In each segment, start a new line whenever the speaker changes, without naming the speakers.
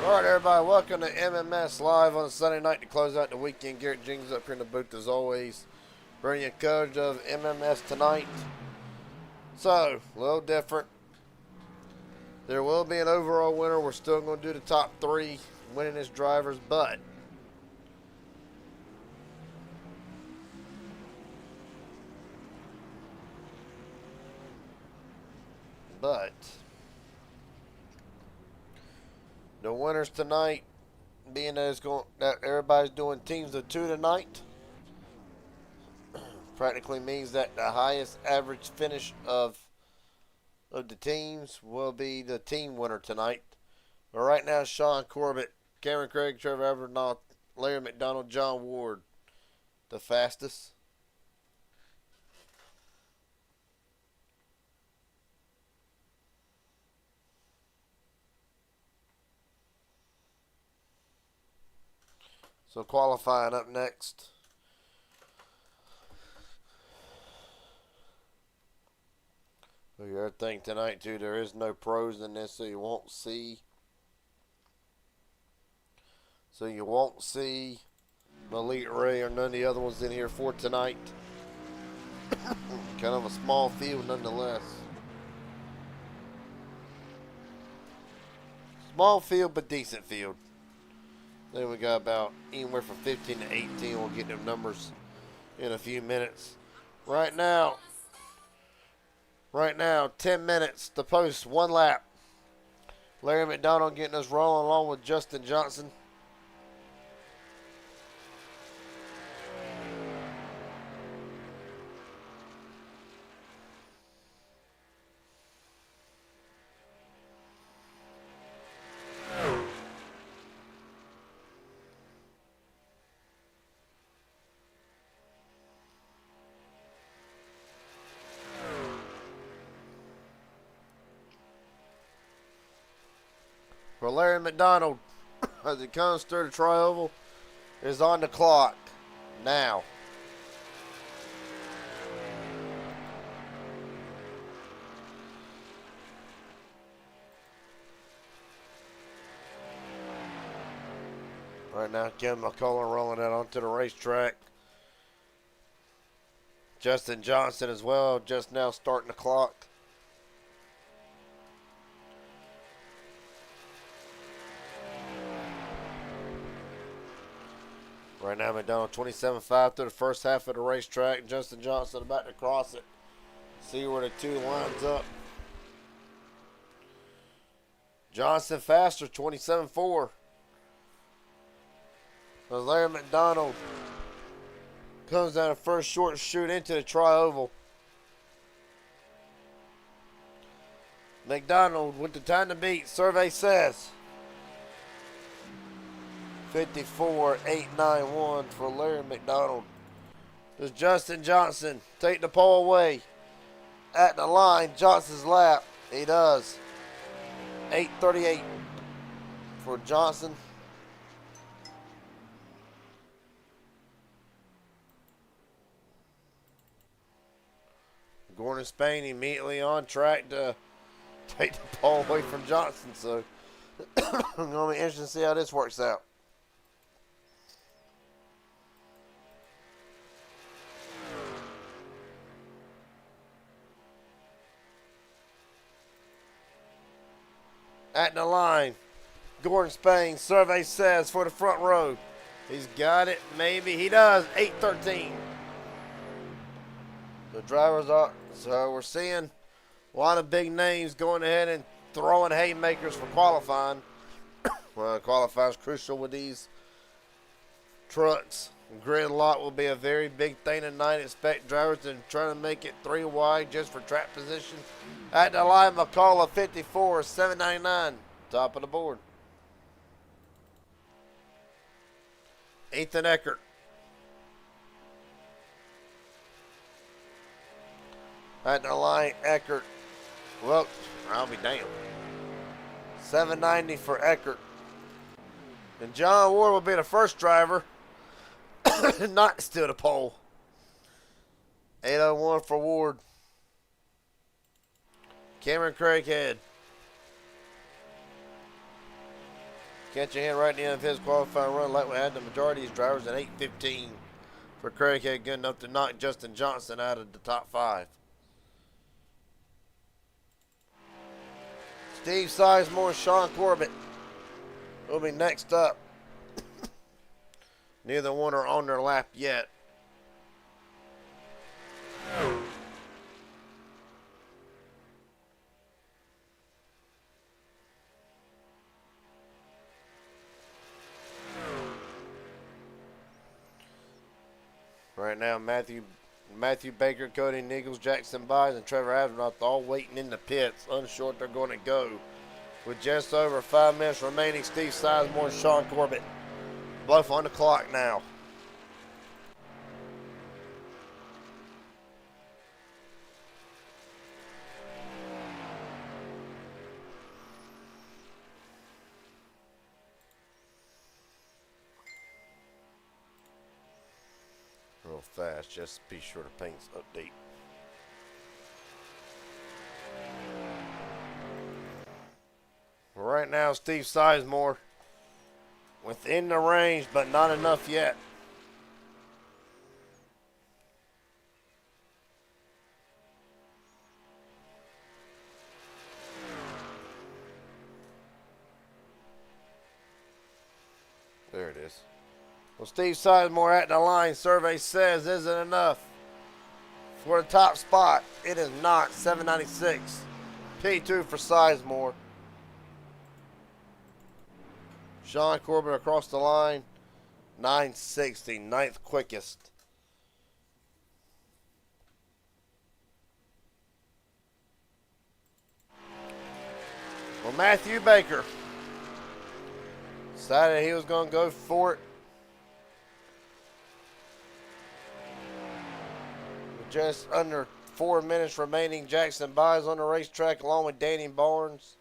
Alright everybody, welcome to MMS Live on a Sunday night to close out the weekend. Garrett Jenkins up here in the booth as always. Bringing you coverage of MMS tonight. So, a little different. There will be an overall winner. We're still going to do the top three winningest drivers, but the winners tonight, being that everybody's doing teams of two tonight, practically means that the highest average finish of the teams will be the team winner tonight. But right now, Sean Corbett, Cameron Craig, Trevor Everett, Larry McDonald, John Ward, the fastest. So qualifying up next. For your other thing tonight too, there is no pros in this, so you won't see Malik Ray or none of the other ones in here for tonight. Kind of a small field nonetheless. Small field but decent field. Then we got about anywhere from 15 to 18. We'll get them numbers in a few minutes. Right now, 10 minutes to post, one lap. Larry McDonald getting us rolling along with Justin Johnson. For Larry McDonald, as it comes through the tri-oval, is on the clock now. Right now, Kevin McCullough rolling that onto the racetrack. Justin Johnson as well, just now starting the clock. Right now, McDonald 27.5 through the first half of the racetrack. Justin Johnson about to cross it. See where the two lines up. Johnson faster, 27.4. As Larry McDonald comes down the first short shoot into the tri-oval. McDonald with the time to beat, survey says. 54.891 for Larry McDonald. Does Justin Johnson take the pole away? At the line, Johnson's lap. He does. 8:38 for Johnson. Gordon Spain immediately on track to take the pole away from Johnson. So it's going to be interesting to see how this works out. At the line, Gordon Spain, survey says, for the front row. He's got it, maybe. He does, 8:13. The drivers are, so we're seeing a lot of big names going ahead and throwing haymakers for qualifying. Well, qualifying is crucial with these trucks. Grid lock will be a very big thing tonight. Expect drivers to try to make it 3 wide just for track position. At the line, McCullough 54, 799, top of the board. Ethan Eckert. At the line, Eckert. Well, I'll be damned. 790 for Eckert. And John Ward will be the first driver not steal the pole. 801 for Ward. Cameron Craighead. Catching hit right at the end of his qualifying run, Lightweight had the majority of his drivers at 8:15 for Craig Head, good enough to knock Justin Johnson out of the top 5. Steve Sizemore and Sean Corbett will be next up. Neither one are on their lap yet. Right now, Matthew Baker, Cody Nichols, Jackson Byes, and Trevor Asronoff all waiting in the pits, unsure if they're going to go. With just over 5 minutes remaining, Steve Sizemore and Sean Corbett both on the clock now. Real fast, just be sure to paint's update. Right now, Steve Sizemore within the range, but not enough yet. There it is. Well, Steve Sizemore at the line. Survey says isn't enough for the top spot. It is not. 796. P2 for Sizemore. Sean Corbett across the line. 960. 9th quickest. Well, Matthew Baker decided he was going to go for it. With just under 4 minutes remaining, Jackson Byes on the racetrack along with Danny Barnes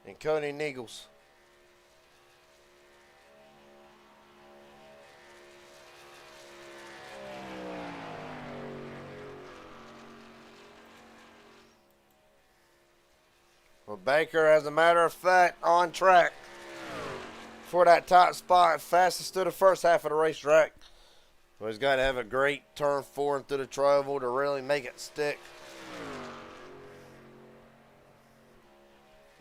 and Cody Nichols. Well, Baker, as a matter of fact, on track for that top spot. Fastest through the first half of the racetrack. Well, he's got to have a great turn 4 and through the troval to really make it stick.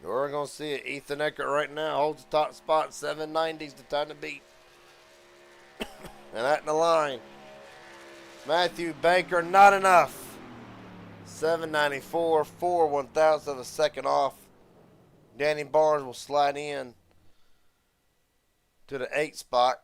We're going to see it. Ethan Eckert right now holds the top spot. 790 is the time to beat. And at the line, Matthew Baker, not enough. 794, 4 1,000ths of a second off. Danny Barnes will slide in to the 8th spot.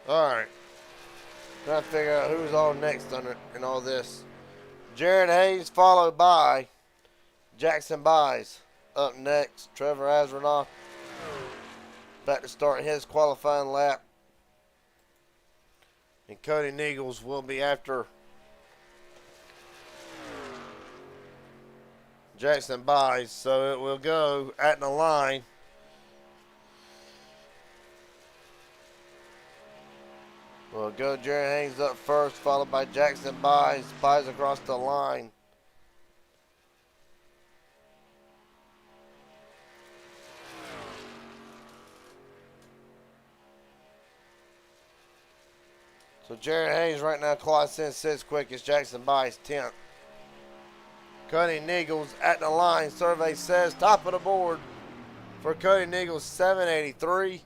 All right. Trying to figure out who's on next in all this. Jared Hayes followed by Jackson Byes. Up next, Trevor Asronoff back to start his qualifying lap. And Cody Nichols will be after Jackson Byes. So it will go at the line. We'll go Jared Haynes up first, followed by Jackson Byes. Byes across the line. So Jared Haynes right now clocks in 6th quickest. Jackson Byes 10th. Cody Nichols at the line. Survey says top of the board for Cody Nichols, 783.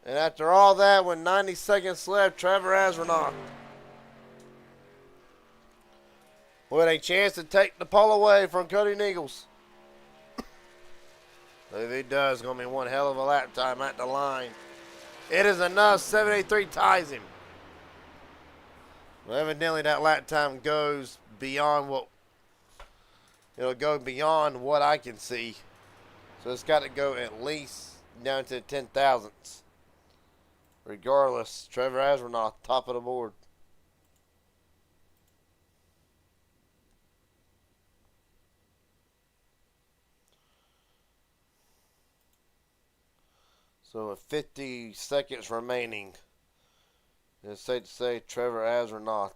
And after all that, with 90 seconds left, Trevor Asronoff with a chance to take the pole away from Cody Nichols. If he does, it's going to be one hell of a lap time at the line. It is enough. 783 ties him. Well, evidently that lap time goes beyond what it'll go beyond what I can see. So it's got to go at least down to 10,000ths. Regardless, Trevor Asronoff, top of the board. So with 50 seconds remaining, It's safe to say Trevor Asronoth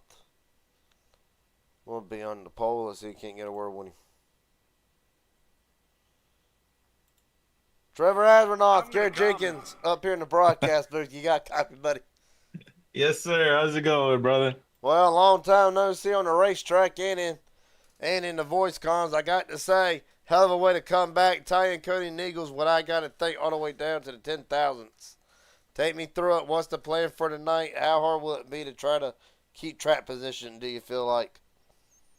will be on the pole. Let's see if he can't get a word with him. Trevor Asronoth, Gary Jenkins, up here in the broadcast booth. You got a copy, buddy?
Yes, sir. How's it going, brother?
Well, long time no see on the racetrack and in the voice comms. I got to say, hell of a way to come back. Tying Cody and Eagles, what I got to think all the way down to the 10,000ths. Take me through it. What's the plan for tonight? How hard will it be to try to keep track position, do you feel like?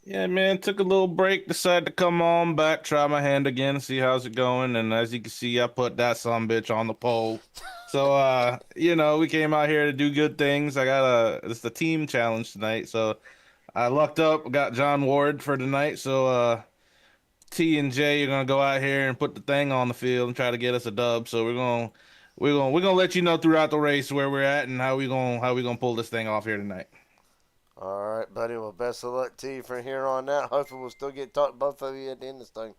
Yeah, man, took a little break, decided to come on back, try my hand again, see how's it going. And as you can see, I put that bitch on the pole. So, we came out here to do good things. It's the team challenge tonight. So I lucked up, got John Ward for tonight. So, T and J are gonna go out here and put the thing on the field and try to get us a dub. So we're gonna let you know throughout the race where we're at and how we gonna pull this thing off here tonight.
All right, buddy. Well, best of luck to you from here on out. Hopefully, we'll still get to talk to both of you at the end of this thing.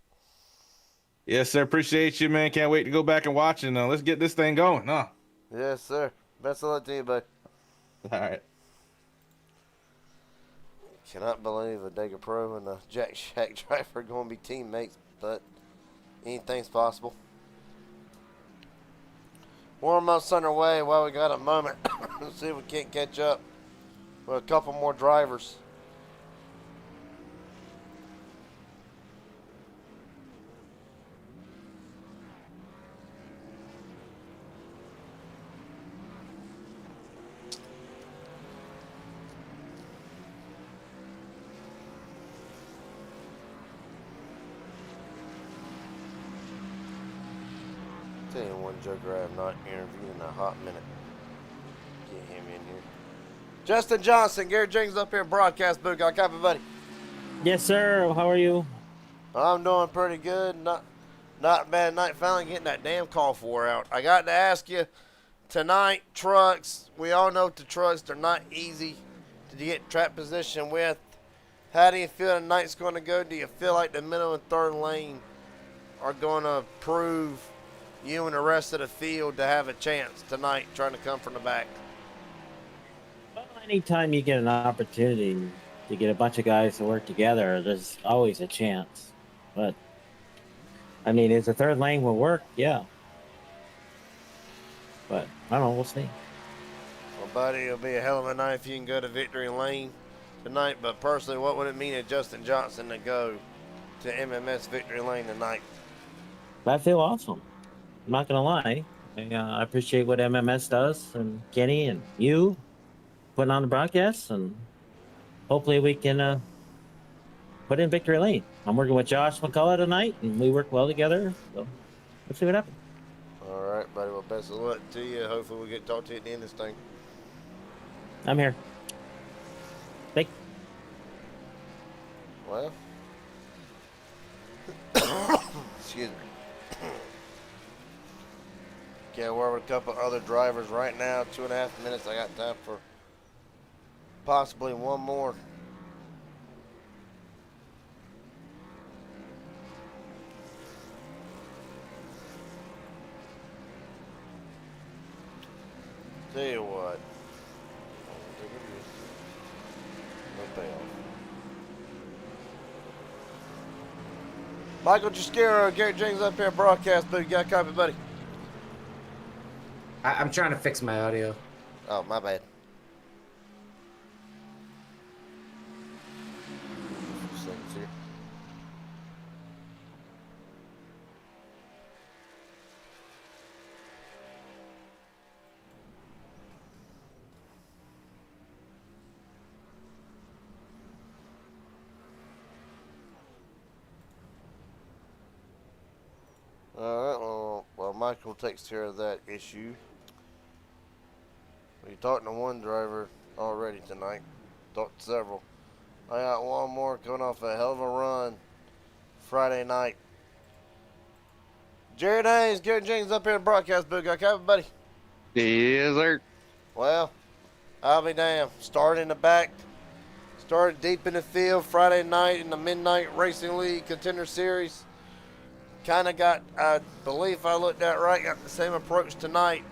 Yes, sir. Appreciate you, man. Can't wait to go back and watch it. Let's get this thing going, huh?
Yes, sir. Best of luck to you, buddy.
All right.
Cannot believe a Dega Pro and a Jack Shack driver are going to be teammates, but anything's possible. Warm-up's underway while we got a moment. Let's see if we can't catch up with a couple more drivers. Tell you one joker I have not interviewed in a hot minute. Get him in here. Justin Johnson, Gary Jenkins up here in broadcast booth. Got a copy, buddy?
Yes, sir. How are you?
I'm doing pretty good. Not bad night. Finally getting that damn call for out. I got to ask you tonight, trucks. We all know the trucks, they're not easy to get track position with. How do you feel tonight's going to go? Do you feel like the middle and third lane are going to prove you and the rest of the field to have a chance tonight trying to come from the back?
Well, anytime you get an opportunity to get a bunch of guys to work together, there's always a chance. But, I mean, if the third lane will work, yeah. But, I don't know. We'll see.
Well, buddy, it'll be a hell of a night if you can go to victory lane tonight. But personally, what would it mean to Justin Johnson to go to MMS victory lane tonight?
I feel awesome. I'm not going to lie. I appreciate what MMS does and Kenny and you putting on the broadcast. And hopefully we can put in victory lane. I'm working with Josh McCullough tonight, and we work well together. So let's see what happens.
All right, buddy. Well, best of luck to you. Hopefully we get to talk to you at the end of this thing.
I'm here. Thank
Well, excuse me. Okay, we're with a couple other drivers right now. 2.5 minutes. I got time for possibly one more. Tell you what. No payoff. Michael Jascaro, Gary Jenkins up here, broadcast booth. You got a copy, buddy?
I'm trying to fix my audio.
Oh, my bad. Seconds here. All right, well, Michael takes care of that issue. We talked to one driver already tonight. Talked to several. I got one more coming off a hell of a run Friday night. Jared Haynes, Gary Jenkins up here in the broadcast booth. Got a buddy?
Yes, sir.
Well, I'll be damned. Started in the back. Started deep in the field Friday night in the Midnight Racing League Contender Series. Kind of got, I believe if I looked at right, got the same approach tonight.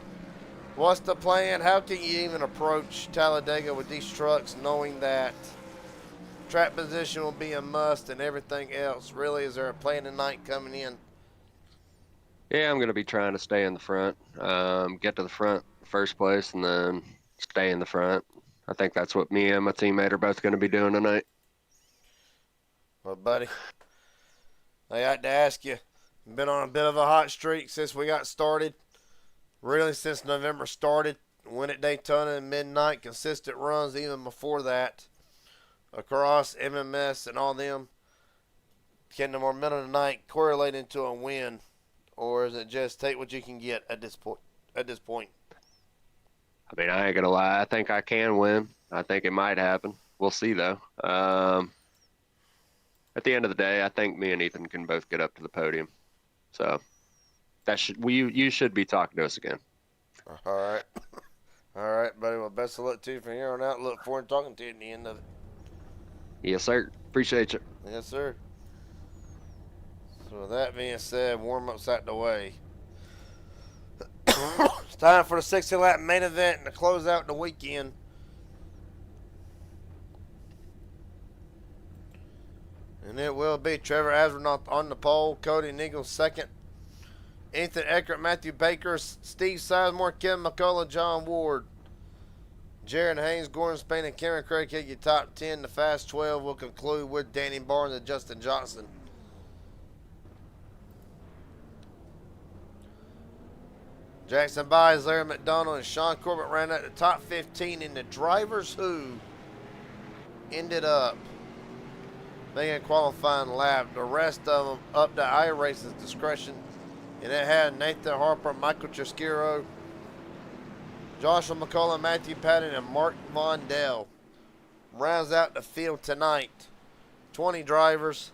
What's the plan? How can you even approach Talladega with these trucks knowing that track position will be a must and everything else? Really, is there a plan tonight coming in?
Yeah, I'm going to be trying to stay in the front, get to the front first place, and then stay in the front. I think that's what me and my teammate are both going to be doing tonight.
Well, buddy, I got to ask you, been on a bit of a hot streak since we got started. Really, since November started, win at Daytona and midnight, consistent runs even before that across MMS and all them. Can the momentum tonight correlate into a win, or is it just take what you can get at this point?
I mean, I ain't going to lie. I think I can win. I think it might happen. We'll see, though. At the end of the day, I think me and Ethan can both get up to the podium. So you should be talking to us again.
All right. All right, buddy. Well, best of luck to you from here on out. Look forward to talking to you at the end of it.
Yes, sir. Appreciate you.
Yes, sir. So with that being said, warm-up's out the way. It's time for the 60-lap main event and to close out the weekend. And it will be Trevor Asronoff on the pole, Cody Nichols second, Ethan Eckert, Matthew Baker, Steve Sizemore, Kevin McCullough, John Ward, Jaron Haynes, Gordon Spain, and Cameron Craig hit your top 10. The Fast 12 will conclude with Danny Barnes and Justin Johnson. Jackson Byes, Larry McDonald, and Sean Corbett ran out the top 15 in the drivers who ended up making a qualifying lap. The rest of them up to iRace's discretion. And it had Nathan Harper, Michael Chiskiro, Joshua McCullough, Matthew Patton, and Mark Mondell. Rounds out the field tonight. 20 drivers,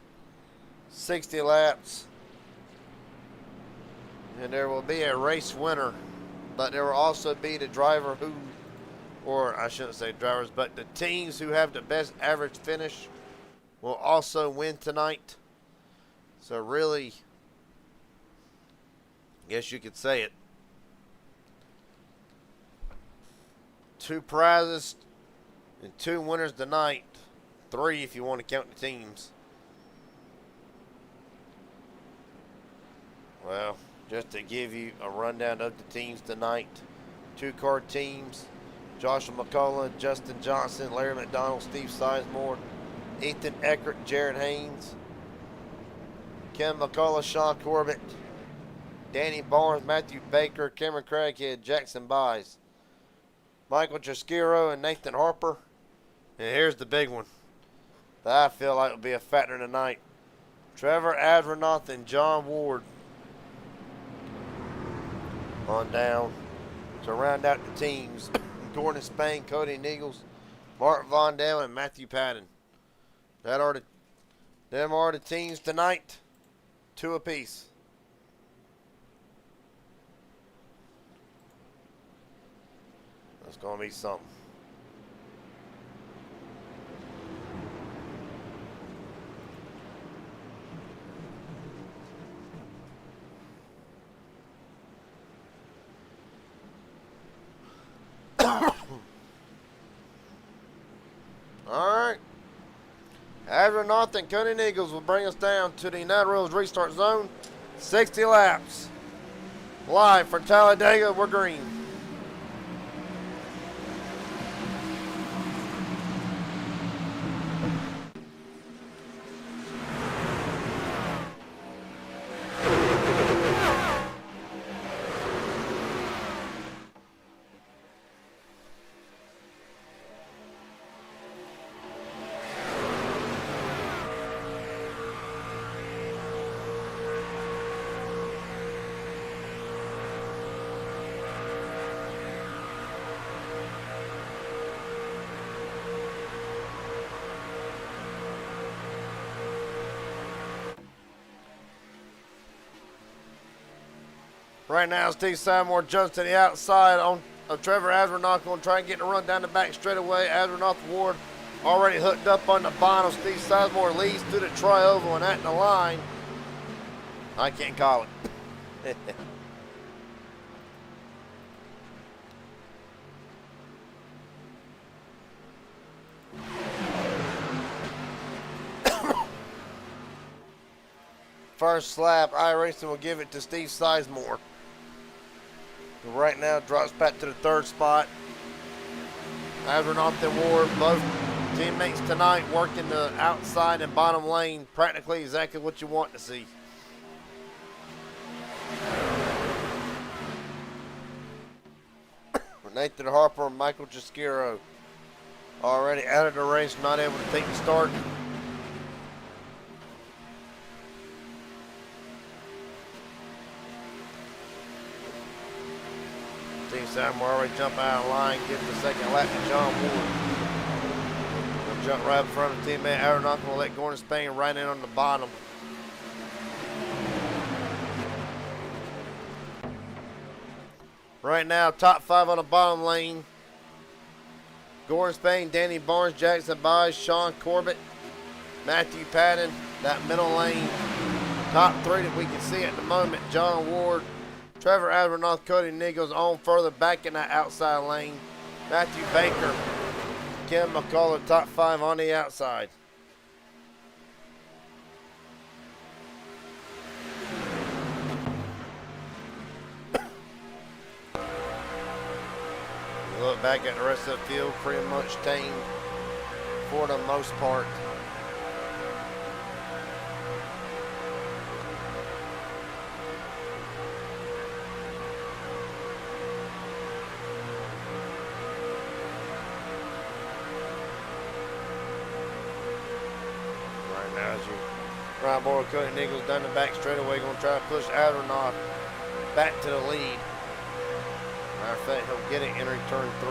60 laps. And there will be a race winner. But there will also be the driver who, or I shouldn't say drivers, but the teams who have the best average finish will also win tonight. So really, I guess you could say it. 2 prizes and 2 winners tonight. 3 if you want to count the teams. Well, just to give you a rundown of the teams tonight. 2-car teams. Joshua McCullough, Justin Johnson, Larry McDonald, Steve Sizemore, Ethan Eckert, Jaron Haynes, Ken McCullough, Sean Corbett, Danny Barnes, Matthew Baker, Cameron Craighead, Jackson Byes, Michael Chiskiro, and Nathan Harper. And here's the big one that I feel like will be a factor tonight. Trevor Asronoff and John Ward on down to round out the teams. Gordon Spain, Cody Nichols, Mark Vondale, and Matthew Patton. Them are the teams tonight. 2 apiece. That's going to be something. All right. Asronoff and Cody Nichols will bring us down to the United Rails restart zone. 60 laps. Live from Talladega, we're green. Right now, Steve Sizemore jumps to the outside of Trevor Asronoff. Going to try and get the run down the back straightaway. Asronoff Ward already hooked up on the bottom. Steve Sizemore leads through the tri-oval and at the line. I can't call it. first lap, iRacing will give it to Steve Sizemore. Right now, drops back to the third spot. Astronaut and Ward, both teammates tonight working the outside and bottom lane. Practically exactly what you want to see. Nathan Harper and Michael Gischiro already out of the race, not able to take the start. Steve Sizemore already jumping out of line, gives the second lap to John Ward. He'll jump right in front of teammate Aeronaut, will let Gordon Spain right in on the bottom. Right now, top 5 on the bottom lane. Gordon Spain, Danny Barnes, Jackson Baez, Sean Corbett, Matthew Patton. That middle lane, top 3 that we can see at the moment. John Ward, Trevor Advernoth, Cody Nichols on further back in that outside lane. Matthew Baker, Kim McCullough, top 5 on the outside. Look back at the rest of the field, pretty much tamed for the most part. Right now, as you Ryan Boyle, Cody Nichols down the back straightaway, going to try to push Addernoff back to the lead. Matter of fact, he'll get it entering turn 3.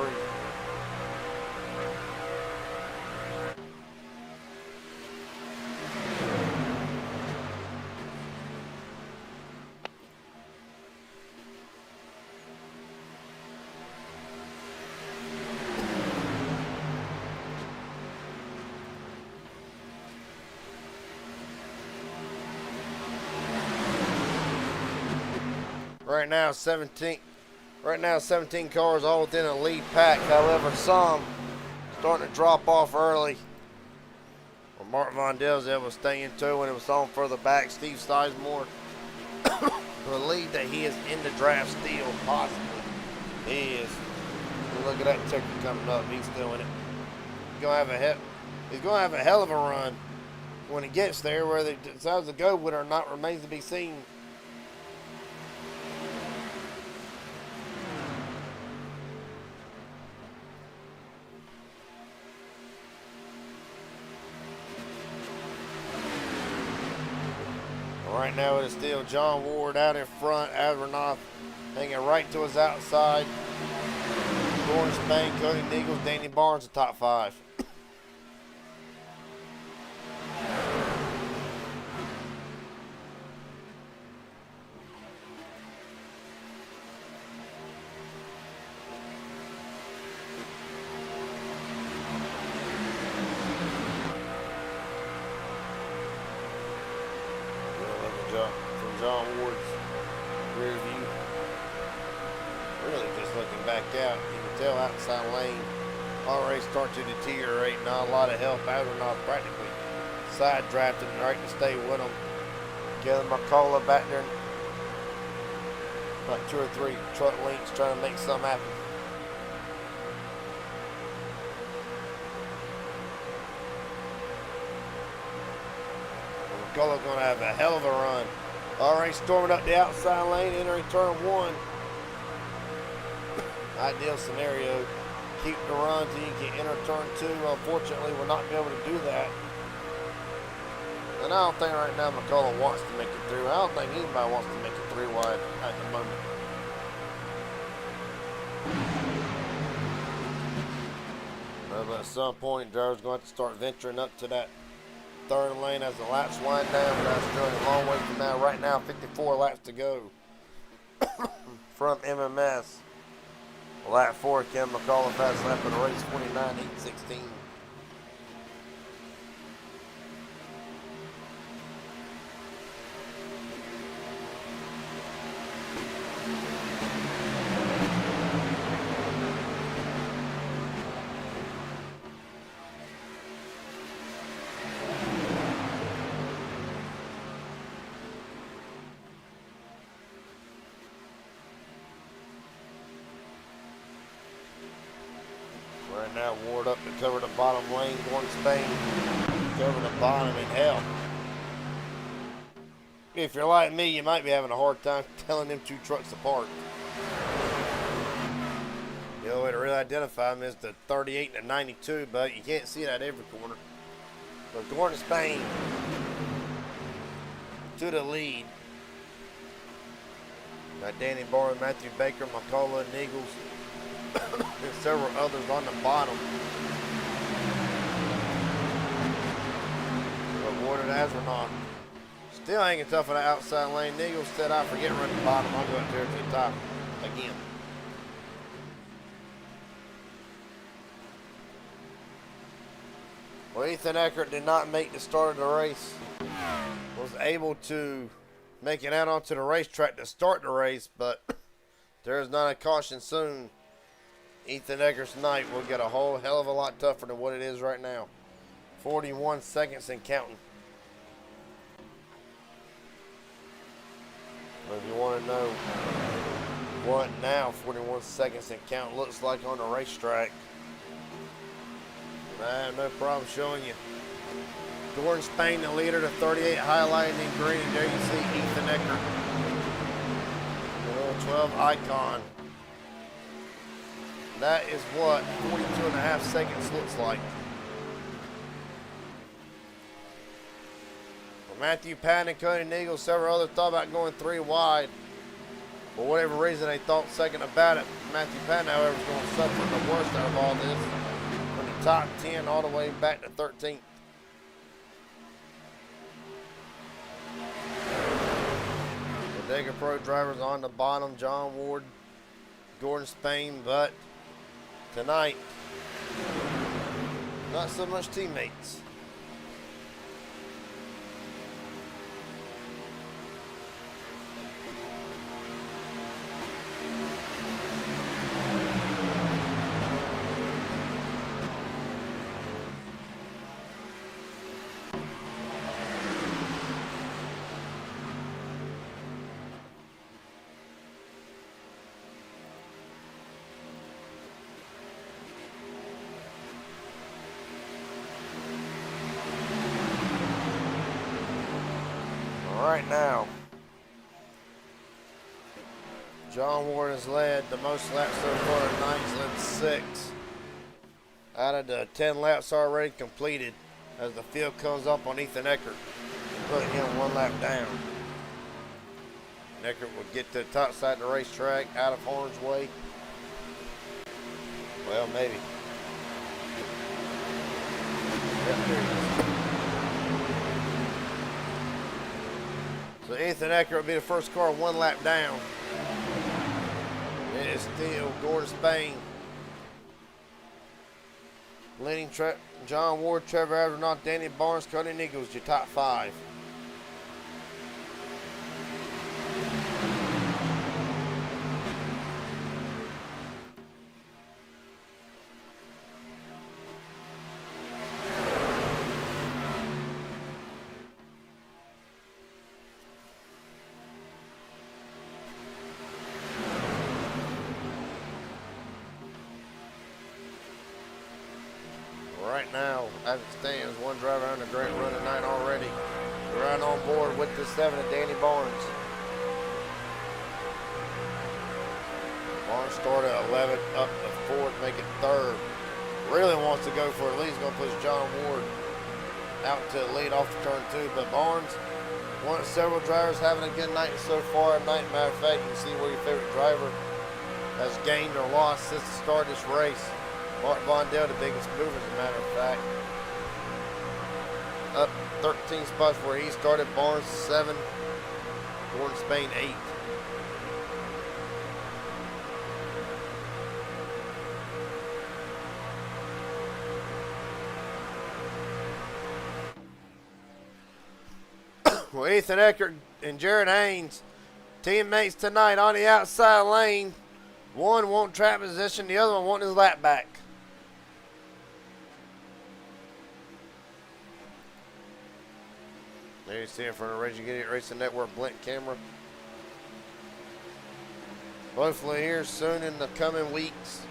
Right now, 17 cars all within a lead pack. However, some starting to drop off early. Well, Mark Von Dell's able to stay in too when it was on further back. Steve Sizemore, the lead that he is in the draft still, possibly. He is. Look at that ticker coming up. He's doing it. He's gonna have a hell of a run when he gets there. Whether he decides to go with it or not remains to be seen. Right now it is still John Ward out in front, Advernoff hanging right to his outside. Gordon Spain, Cody Nichols, Danny Barnes, the top 5. From John Ward's rear view. Really just looking back out, you can tell outside lane already start to deteriorate. Not a lot of help. Addernoff practically side drafted right to stay with him. Kevin McCullough back there, about 2 or 3 truck links trying to make something happen. McCullough's going to have a hell of a run. Already storming up the outside lane, entering turn 1. Ideal scenario. Keep the run till you can enter turn 2. Unfortunately, we're not going to be able to do that. And I don't think right now McCullough wants to make it through. I don't think anybody wants to make it 3 wide at the moment. But at some point, drivers going to have to start venturing up to that 3rd lane as the laps wind down, but that's still a long way from now. Right now, 54 laps to go from MMS. Lap 4, Kevin McCullough, fast lap of the race, 29.816. now Ward up to cover the bottom lane, going to Spain, cover the bottom in hell. If you're like me, you might be having a hard time telling them two trucks apart. The only way to really identify them is the 38 and the 92, but you can't see it at every corner. But going to Spain to the lead. Got Danny Barnes, Matthew Baker, McCullough, and Eagles, and several others on the bottom. Avoided Astronaut. Still hanging tough on the outside lane. Eagles said, I forget running the bottom. I'll go up there to the top again. Well, Ethan Eckert did not make the start of the race. Was able to make it out onto the racetrack to start the race, but there is not a caution soon. Ethan Eckert's night will get a whole hell of a lot tougher than what it is right now. 41 seconds and counting. If you want to know what now 41 seconds and count looks like on the racetrack, I have no problem showing you. Gordon Spain, the leader, the 38 highlighted in green. There you see Ethan Eckert, the little 12 icon. That is what 42.5 seconds looks like. Matthew Patton and Cody Neagle, several others thought about going 3 wide. For whatever reason, they thought second about it. Matthew Patton, however, is going to suffer the worst out of all this. From the top 10 all the way back to 13th. Talladega Pro drivers on the bottom. John Ward, Gordon Spain, but tonight, not so much teammates. Right now, John Ward has led the most laps so far tonight. He's led 6 out of the 10 laps already completed as the field comes up on Ethan Eckert, putting him 1 lap down. Eckert will get to the top side of the racetrack, out of harm's way. Well, maybe. Yep, there he is. So Ethan Eckert will be the first car 1 lap down. It is still Gordon Spain leading John Ward, Trevor Avernock, Danny Barnes, Cody Nichols, your top 5. Right now, as it stands, 1 driver on the great run tonight already. Right on board with the 7 of Danny Barnes. Barnes started at 11th, up to 4th, make it 3rd. Really wants to go for at least going to push John Ward out to the lead off the turn 2. But Barnes, one of several drivers having a good night so far tonight. Matter of fact, you can see where your favorite driver has gained or lost since the start of this race. Mark Vondell, the biggest mover, as a matter of fact. Up 13 spots where he started. Barnes 7, Gordon Spain 8. Well, Ethan Eckert and Jared Haynes, teammates tonight on the outside lane. One won't track position, the other one won't his lap back. There you see it from the Raging Idiot Racing Network blink camera. Hopefully here soon in the coming weeks,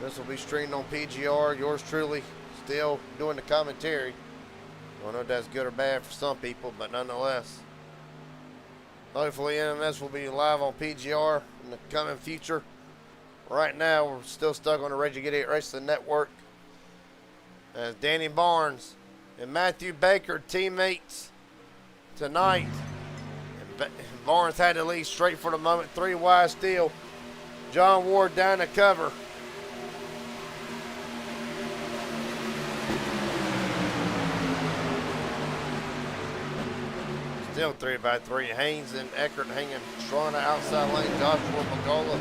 This will be streamed on PGR. Yours truly still doing the commentary. I don't know if that's good or bad for some people, but nonetheless. Hopefully MMS will be live on PGR in the coming future. Right now, we're still stuck on the Rage Get It Racing Network. As Danny Barnes and Matthew Baker, teammates tonight. And Barnes had the lead straight for the moment, 3 wide still. John Ward down the cover. Still 3x3. Haynes and Eckert hanging strong on the outside lane. Joshua McCullough.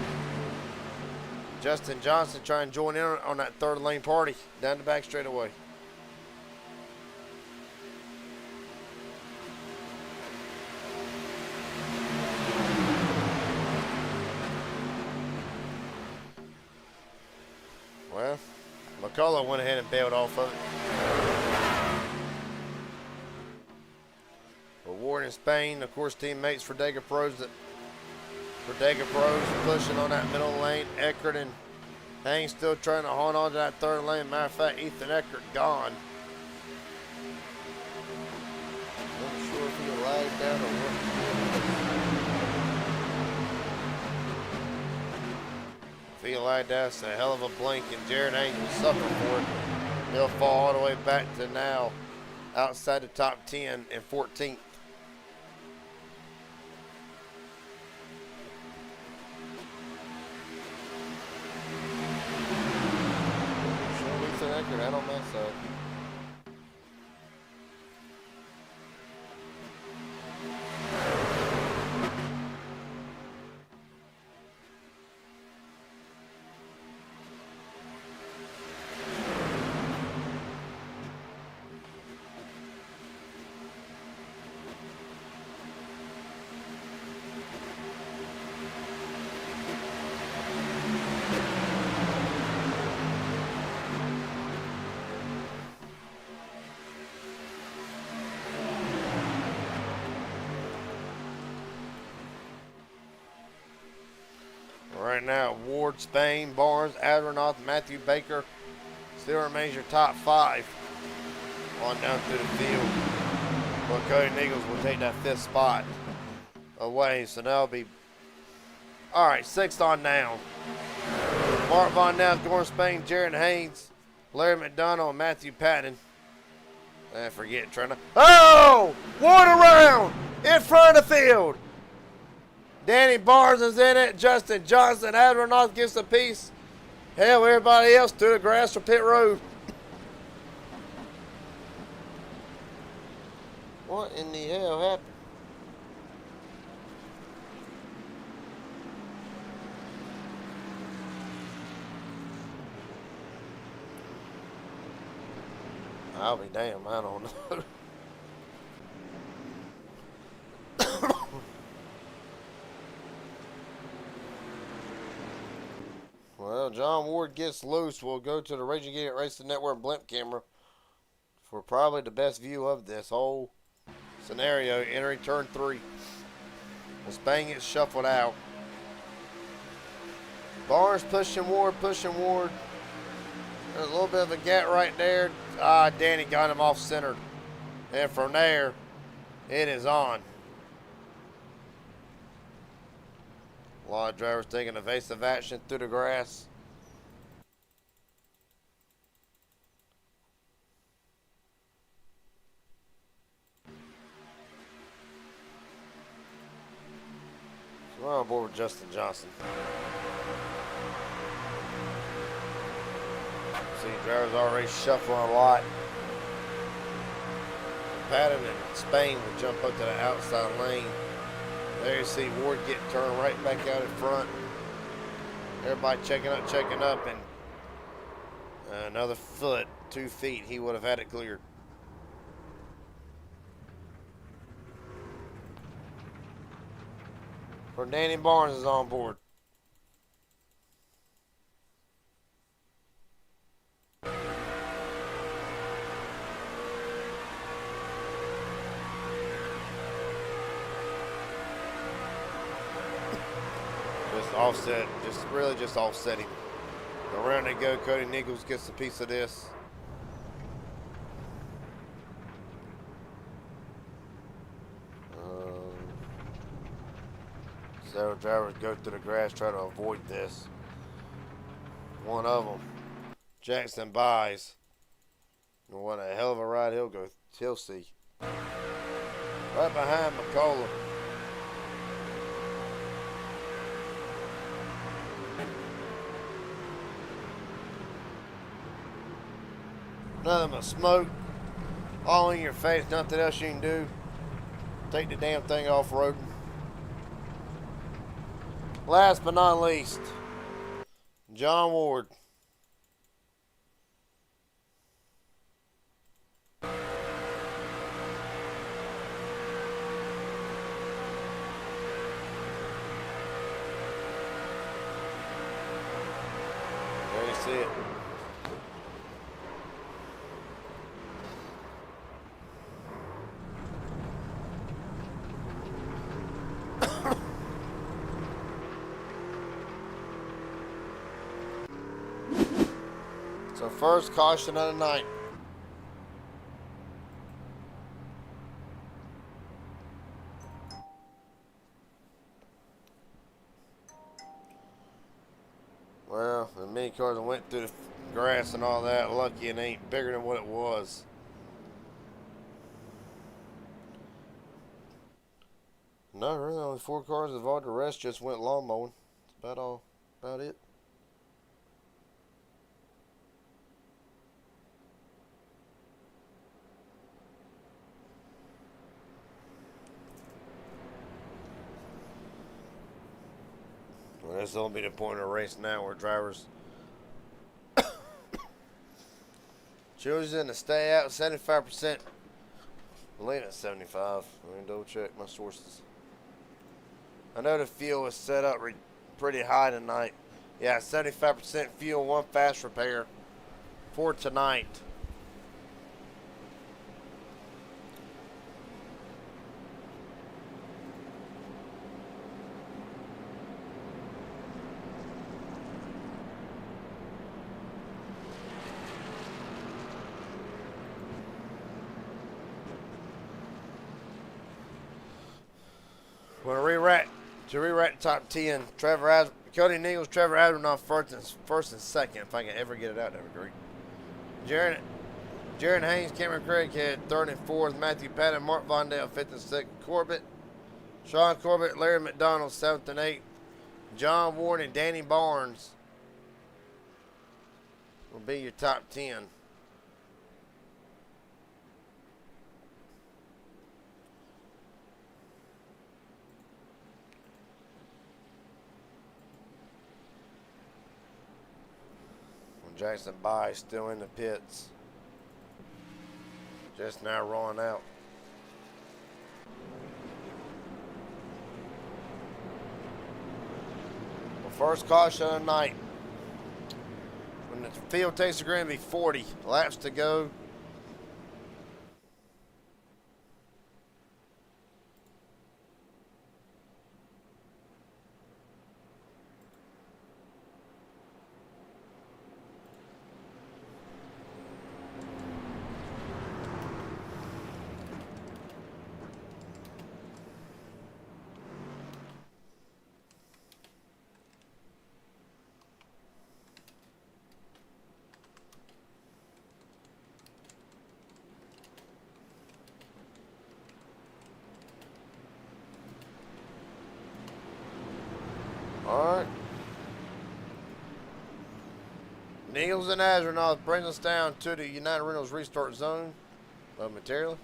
Justin Johnson trying to join in on that third lane party. Down the back straightaway. Well, McCullough went ahead and bailed off of it. Ward in Spain, of course, teammates for Dega Pros. Pushing on that middle lane. Eckert and Haynes still trying to hold on to that third lane. Matter of fact, Ethan Eckert gone. Not sure if he lagged down or what. If he lagged down, it's a hell of a blink, and Jared Haynes will suffer for it. He'll fall all the way back to now outside the top 10 and 14th. Out on my side. Right now, Ward, Spain, Barnes, Adronoth, Matthew Baker still remains your top 5 on down through the field. But Cody Nichols will take that 5th spot away, so that'll be all right. 6th on down. Mark Von Ness, Gordon Spain, Jared Haynes, Larry McDonough, and Matthew Patton. I forget trying to. Oh, Ward around in front of the field. Danny Barnes is in it. Justin Johnson, Adronoth gets a piece. Hell, everybody else through the grass or pit road. What in the hell happened? I'll be damned, I don't know. Well, John Ward gets loose. We'll go to the Raging Get It Racing Network blimp camera for probably the best view of this whole scenario. Entering turn 3. As Spain gets shuffled out. Barnes pushing Ward, pushing Ward. There's a little bit of a gap right there. Danny got him off centered. And from there, it is on. A lot of drivers taking evasive action through the grass. So we're on board with Justin Johnson. See, drivers already shuffling a lot. Patton and Spain will jump up to the outside lane. There you see Ward get turned right back out in front. Everybody checking up, and another foot, 2 feet, he would have had it cleared. For Danny Barnes is on board. Offset, just offsetting. Around they go. Cody Nichols gets a piece of this. Several drivers go through the grass, try to avoid this. One of them, Jackson buys. And what a hell of a ride he'll see. Right behind McCullough. Nothing but smoke. All in your face. Nothing else you can do. Take the damn thing off-roading. Last but not least, John Ward. There you see it. So first caution of the night. Well, the mini cars that went through the grass and all that, lucky it ain't bigger than what it was. No, really, only 4 cars involved. The rest just went lawn mowing. That's about it. Well, this will be the point of the race now where drivers choosing to stay out 75%. I believe it's 75. Let me double check my sources. I know the fuel is set up pretty high tonight. Yeah, 75% fuel, 1 fast repair for tonight. We're going to rewrite the top 10. Cody Nichols, Trevor Adamanoff first and second, if I can ever get it out, that would be great. Jaron Haynes, Cameron Craig had third and fourth. Matthew Patton, Mark Vondale, fifth and sixth. Sean Corbett, Larry McDonald, seventh and eighth. John Ward and Danny Barnes will be your top 10. Jackson By still in the pits. Just now rolling out. Well, first caution of the night. When the field takes the ground, it'll be 40 laps to go. All right. Nichols and Astronaut brings us down to the United Rentals restart zone momentarily.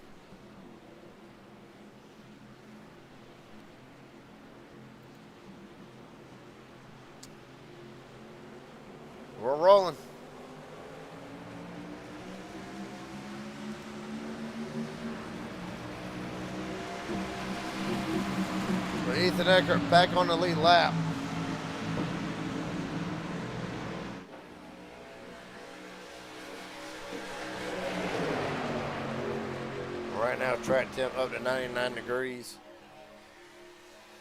We're rolling. But Ethan Eckert back on the lead lap. Right now, track temp up to 99 degrees.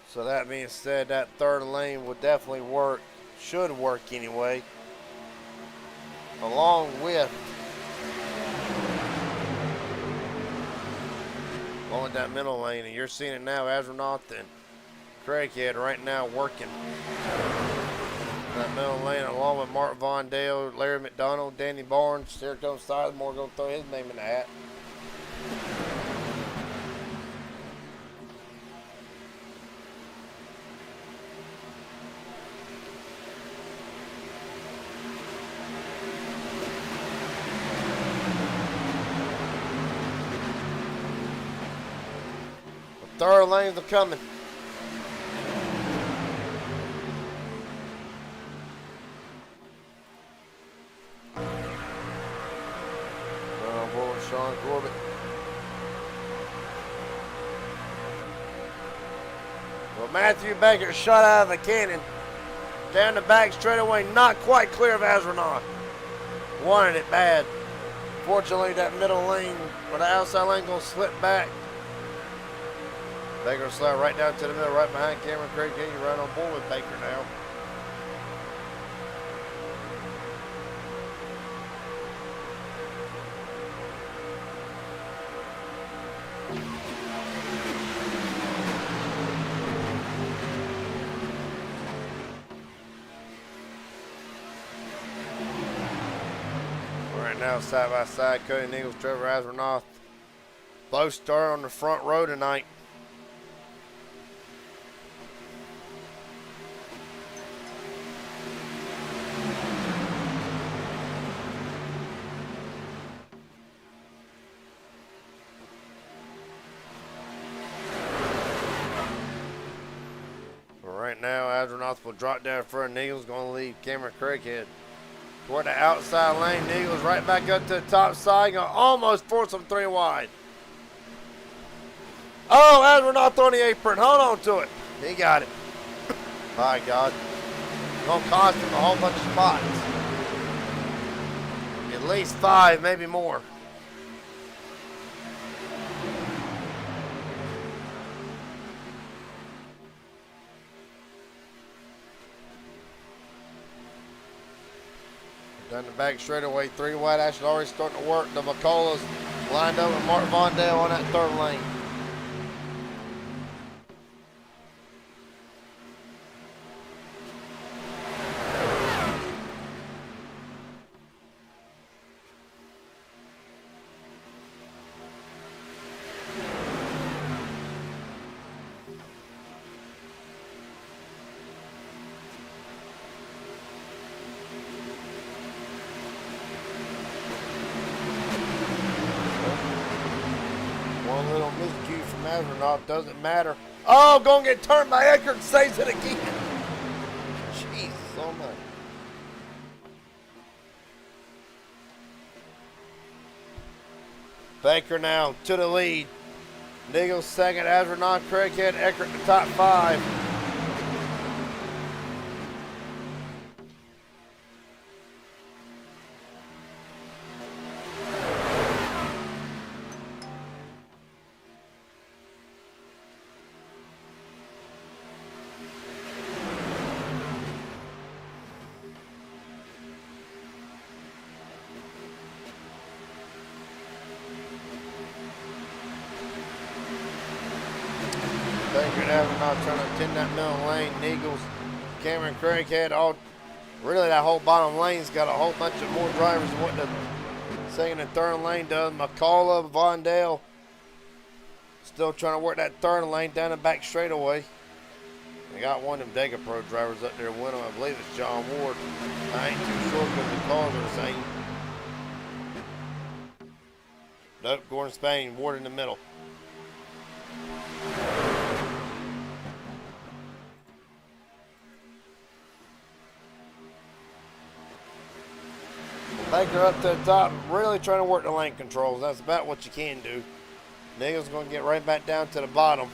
So that being said, that third lane will definitely work. Should work anyway. along with that middle lane, and you're seeing it now. Astronaut and Craighead right now working that middle lane along with Mark Vondale, Larry McDonald, Danny Barnes. Here comes Sizemore, going to throw his name in the hat. Third lanes are coming. On board Sean Corbett. Well, Matthew Baker shot out of a cannon. Down the back straightaway, not quite clear of Astronaut. Wanted it bad. Fortunately, that middle lane, or the outside lane, gonna slip back. Baker slide right down to the middle, right behind Cameron Craig. You're right on board with Baker now. Right now, side by side, Cody Nichols, Trevor Asronoff. Both start on the front row tonight. Right now, Astronaut will drop down in front of Nichols, going to leave Cameron Craighead toward the outside lane. Nichols right back up to the top side, going to almost force him 3 wide. Oh, Astronaut on the apron. Hold on to it. He got it. My God. Going to cost him a whole bunch of spots. At least 5, maybe more. Down the back straightaway, 3 wide. Actually already starting to work. The McCulloughs lined up with Mark Vondale on that third lane. One little miscue from Astronaut, doesn't matter. Oh, going to get turned by Eckert, saves it again. Jesus, oh my. Baker now to the lead. Nichols second, Astronaut, Craighead, Eckert the top 5. Baker and Astronaut trying to attend that middle lane. Nichols, Cameron Craighead, all really that whole bottom lane's got a whole bunch of more drivers than what the second and third lane does. McCullough, Vondale, still trying to work that third lane down the back straightaway. They got one of them Dega Pro drivers up there with them. I believe it's John Ward. I ain't too sure because the cars are the same. Nope, Gordon Spain, Ward in the middle. Baker up to the top, really trying to work the lane controls. That's about what you can do. Nichols going to get right back down to the bottom.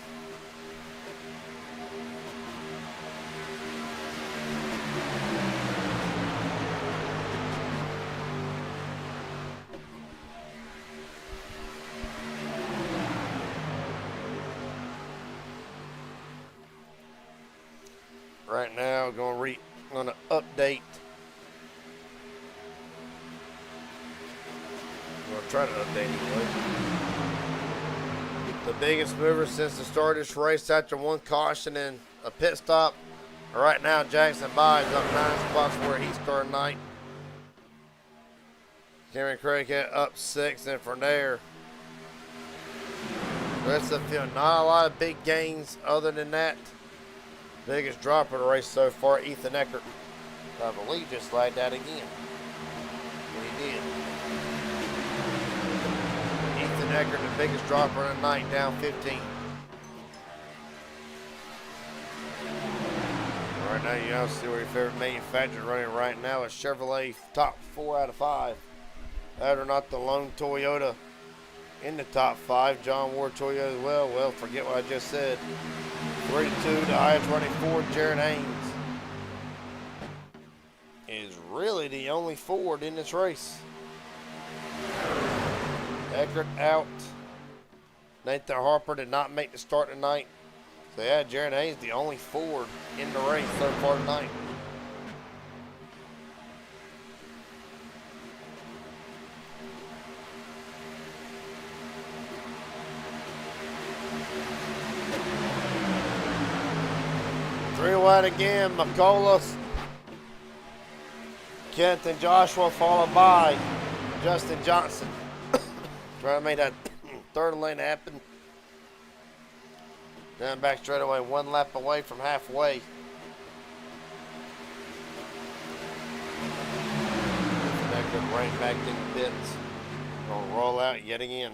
Right now, going to update try to update anyway. The biggest mover since the start of this race after one caution and a pit stop. Right now, Jackson Byes up 9 spots where he started night. Cameron Craig up 6, and from there, the rest of the field, not a lot of big gains other than that. Biggest drop of the race so far, Ethan Eckert. I believe just lagged that again. He did. Ethan Eckert, the biggest dropper of the night, down 15. Right now, you know, see where your favorite manufacturer running right now is Chevrolet top 4 out of 5. That or not the lone Toyota in the top 5. John Ward Toyota as well. Well, forget what I just said. 3-2 to I-24, Jared Haynes is really the only Ford in this race. Eckert out. Nathan Harper did not make the start tonight. So yeah, Jared Haynes the only Ford in the race so far tonight. Three wide again, McCullough, Kent and Joshua, followed by Justin Johnson. Trying to make that third lane happen. Down back straightaway, 1 lap away from halfway. That good right back in the pits. Gonna roll out yet again.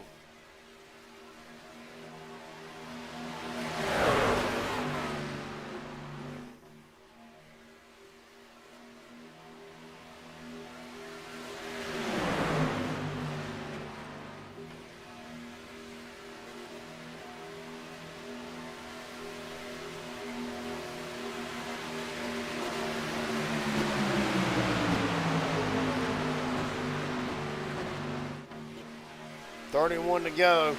.31 to go.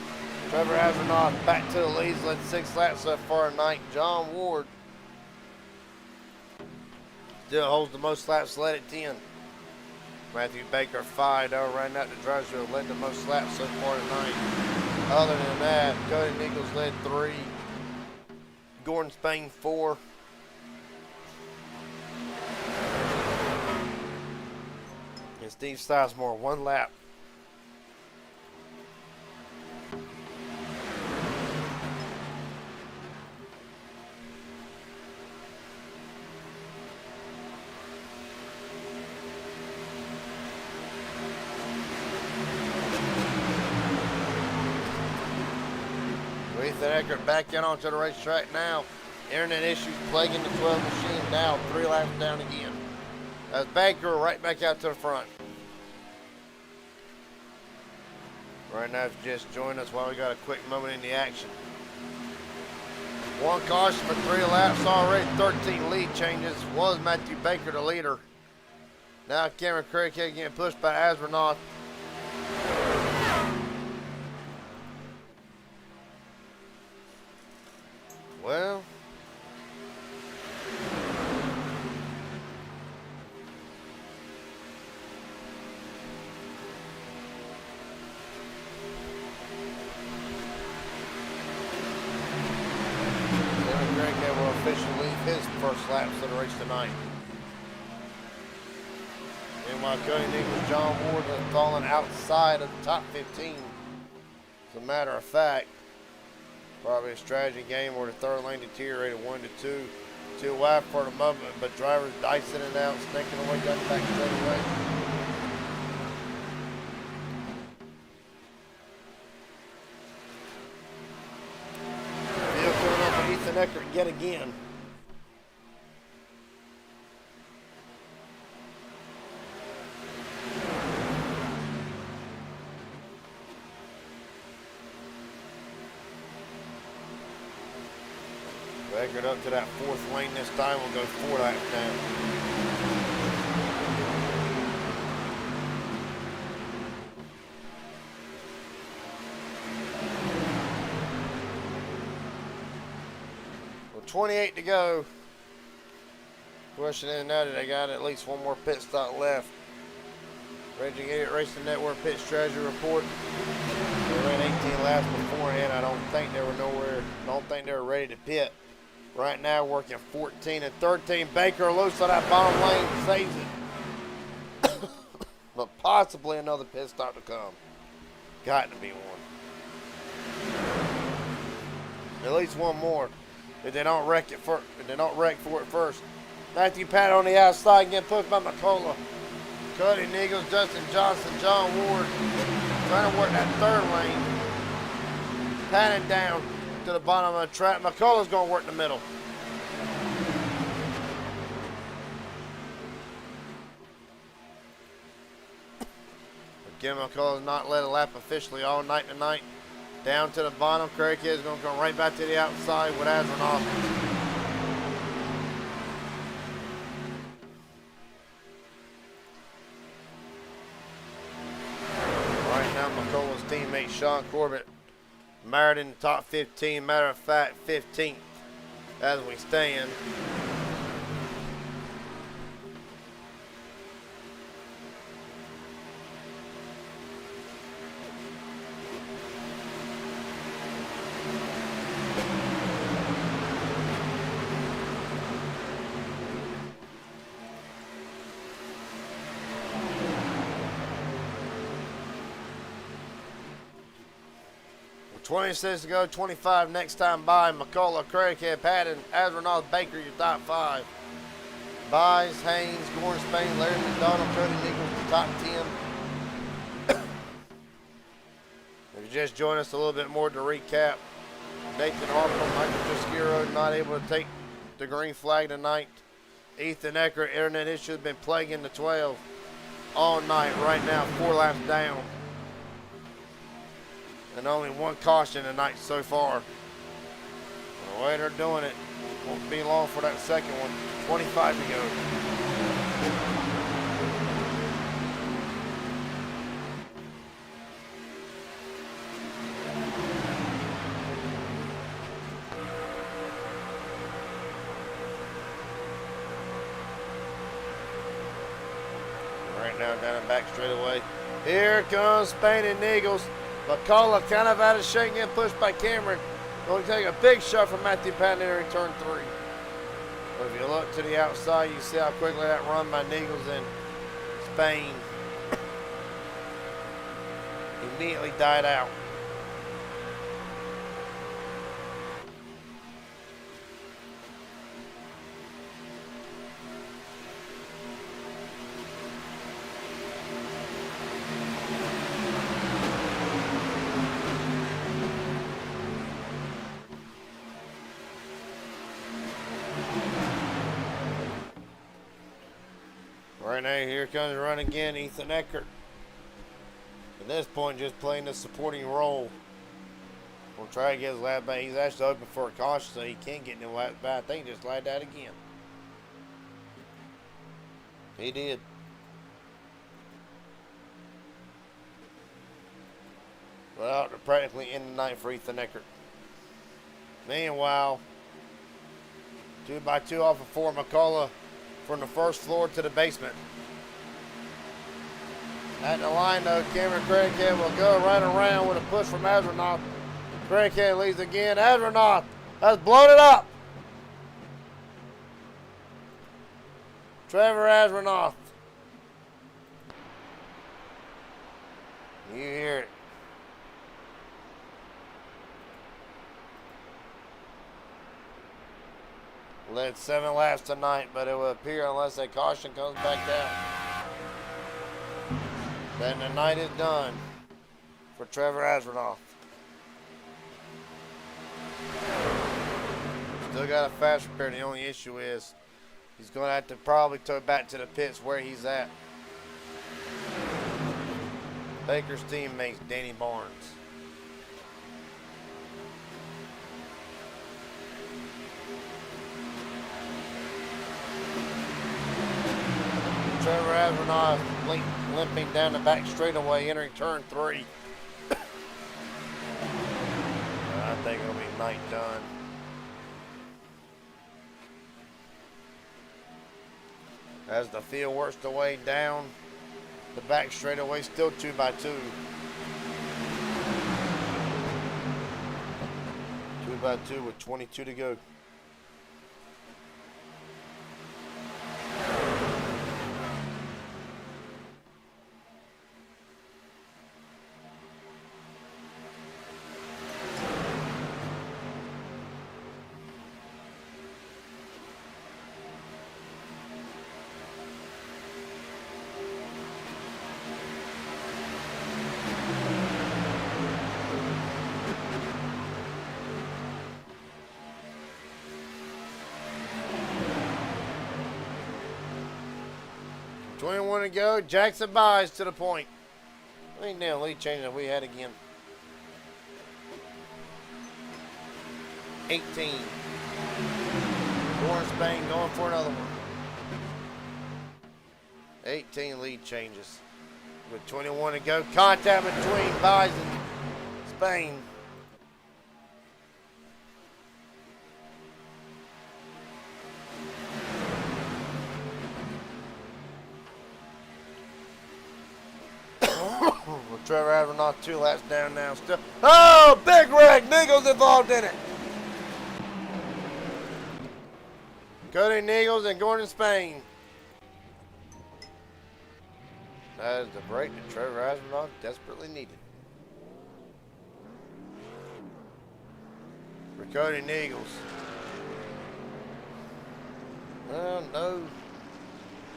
Trevor Hazarnoff back to the lead, led 6 laps so far tonight. John Ward still holds the most laps, led at 10. Matthew Baker 5, though, ran out to Drysdale, led the most laps so far tonight. Other than that, Cody Nichols led 3. Gordon Spain 4. And Steve Sizemore 1 lap. Ethan Eckert back in onto the racetrack now. Internet issues plaguing the 12 machine now. 3 laps down again. That's Baker right back out to the front. Right now, if you just joined us while we got a quick moment in the action. 1 caution for 3 laps already. 13 lead changes. Was Matthew Baker the leader. Now Cameron Craig getting pushed by Asbernoth. Well, Cameron Craig will officially leave his first laps of the race tonight. Meanwhile, Cody Nichols, John Ward has fallen outside of the top 15. As a matter of fact, probably a strategy game where the third lane deteriorated 1 to 2. 2 wide for the moment, but drivers dicing it out, snaking away down the back straightaway. Field coming up with Ethan Eckert yet again. Eckert up to that 4th lane this time. We'll go 4 laps down. Well, 28 to go. Question is now, do they got at least one more pit stop left? Raging Idiot Racing Network pit strategy report. They ran 18 laps beforehand. I don't think they were ready to pit. Right now working 14 and 13. Baker loose on that bottom lane, saves it. But possibly another pit stop to come. Got to be one. At least one more. If they don't wreck for it first. Matthew Pat on the outside getting pushed by McCullough. Cuddy Nichols, Justin Johnson, John Ward trying to work that third lane. Patting down to the bottom of the track. McCullough's going to work the middle. Again, McCullough's not led a lap officially all night tonight. Down to the bottom. Craig is going to go right back to the outside with Azronoff. Right now, McCullough's teammate Sean Corbett married in the top 15. Matter of fact, 15th as we stand. With 26 to go, 25 next time by. McCullough, Craighead, Patton, Azronoff, Baker, your top 5. Buys, Haynes, Gordon Spain, Larry McDonald, Cody Nichols, the top 10. If you just joined us a little bit more to recap, Nathan Harper, Michael Jasquiro not able to take the green flag tonight. Ethan Eckert, internet issues have been plaguing the 12 all night. Right now, 4 laps down. And only one caution tonight so far. The way they're doing it, won't be long for that second one. 25 to go. Right now down the back straightaway. Here comes Spain and Eagles. McCullough kind of out of shape, getting pushed by Cameron. Going to take a big shot from Matthew Patton in turn 3. But if you look to the outside, you see how quickly that run by Nichols and Spain immediately died out. Right now, here comes the run again, Ethan Eckert. At this point, just playing the supporting role. We'll try to get his lap back. He's actually open for a caution, so he can get in the lap back. I think he just lied out again. He did. Well, they're practically in the night for Ethan Eckert. Meanwhile, 2x2 off of 4, McCullough from the first floor to the basement. At the line though, Cameron Craighead will go right around with a push from Azronoff. Craighead leads again. Azronoff has blown it up. Trevor Azronoff. You hear it. Led 7 laps tonight, but it will appear unless a caution comes back down, then the night is done for Trevor Azronoff. Still got a fast repair. The only issue is he's going to have to probably tow back to the pits where he's at. Baker's teammate, Danny Barnes. Trevor Azronoff limping down the back straightaway, entering turn 3. I think it'll be night done. As the field works the way down The back straightaway still 2x2. 2x2 with 22 to go. $21 to go. Jackson buys to the point. I think now lead change that we had again. 18. Warren Spain going for another one. 18 lead changes. With 21 to go. Contact between Buys and Spain. Well, Trevor Adler knocked 2 laps down now. Still. Oh, big wreck. Niggles involved in it. Cody Niggles and Gordon Spain. That is the break that Trevor Asmanoff desperately needed. For Cody Niggles. Well, no.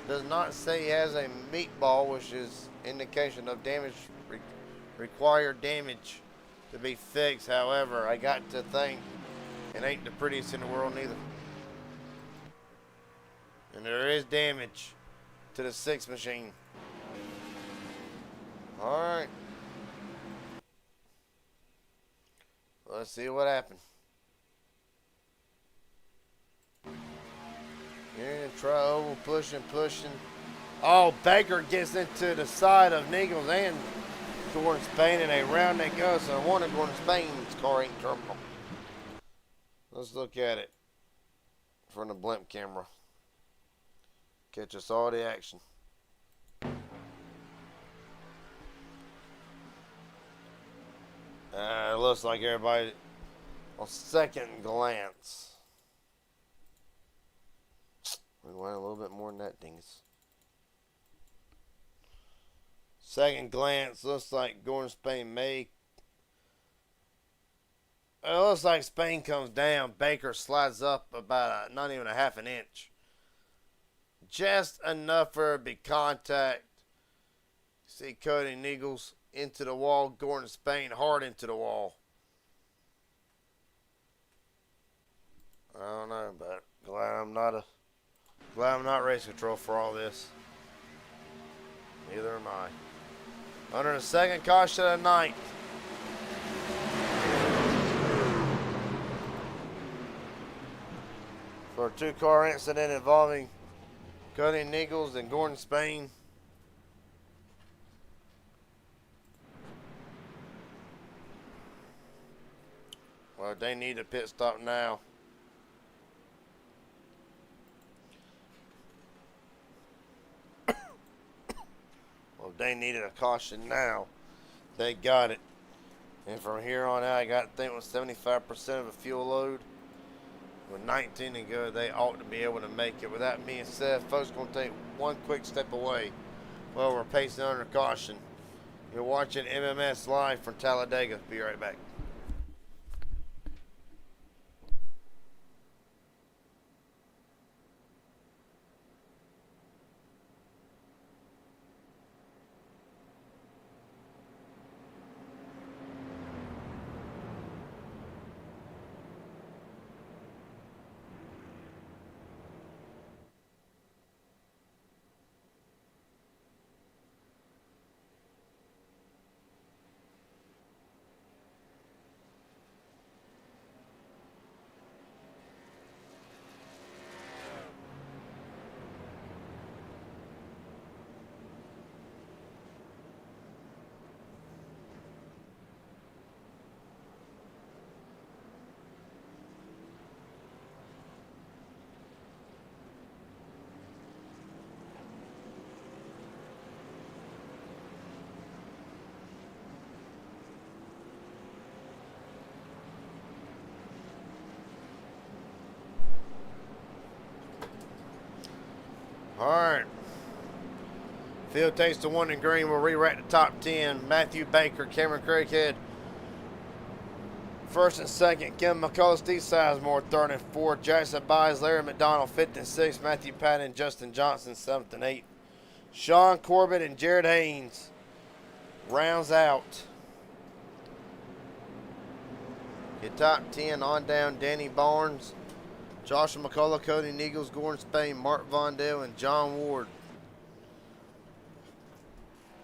Does not say he has a meatball, which is indication of damage, required damage to be fixed. However, I got to think it ain't the prettiest in the world neither. And there is damage to the 6 machine. Alright. Let's see what happened. Here, try oval, pushing. Oh, Baker gets into the side of Niggles and Gordon Spain, and a round they go. So one of Gordon Spain's car ain't terminal. Let's look at it from the blimp camera. Catch us all the action. It looks like everybody on second glance. We want a little bit more than that, dingus. Second glance, looks like Gordon Spain may. It looks like Spain comes down. Baker slides up about not even a half an inch. Just enough for it to be contact. See Cody Niggles into the wall. Gordon Spain hard into the wall. I don't know, but glad I'm not race control for all this. Neither am I. Under the second caution of the night. For a 2-car incident involving Cody Niggles and Gordon Spain. Well, they need a pit stop now. Well, they needed a caution now. They got it. And from here on out, I got to think with 75% of a fuel load, with 19 to go, they ought to be able to make it. With that being said, folks, going to take one quick step away while we're pacing under caution. You're watching MMS Live from Talladega. Be right back. All right. Field takes the 1 in green. We'll re-rack the top 10. Matthew Baker, Cameron Craighead, first and second. Kim McCullough, Steve Sizemore, third and fourth. Jackson Byes, Larry McDonald, fifth and sixth. Matthew Patton, Justin Johnson, seventh and eighth. Sean Corbett and Jared Haynes rounds out. Your top 10 on down: Danny Barnes, Joshua McCullough, Cody Neagles, Gordon Spain, Mark Vondale, and John Ward.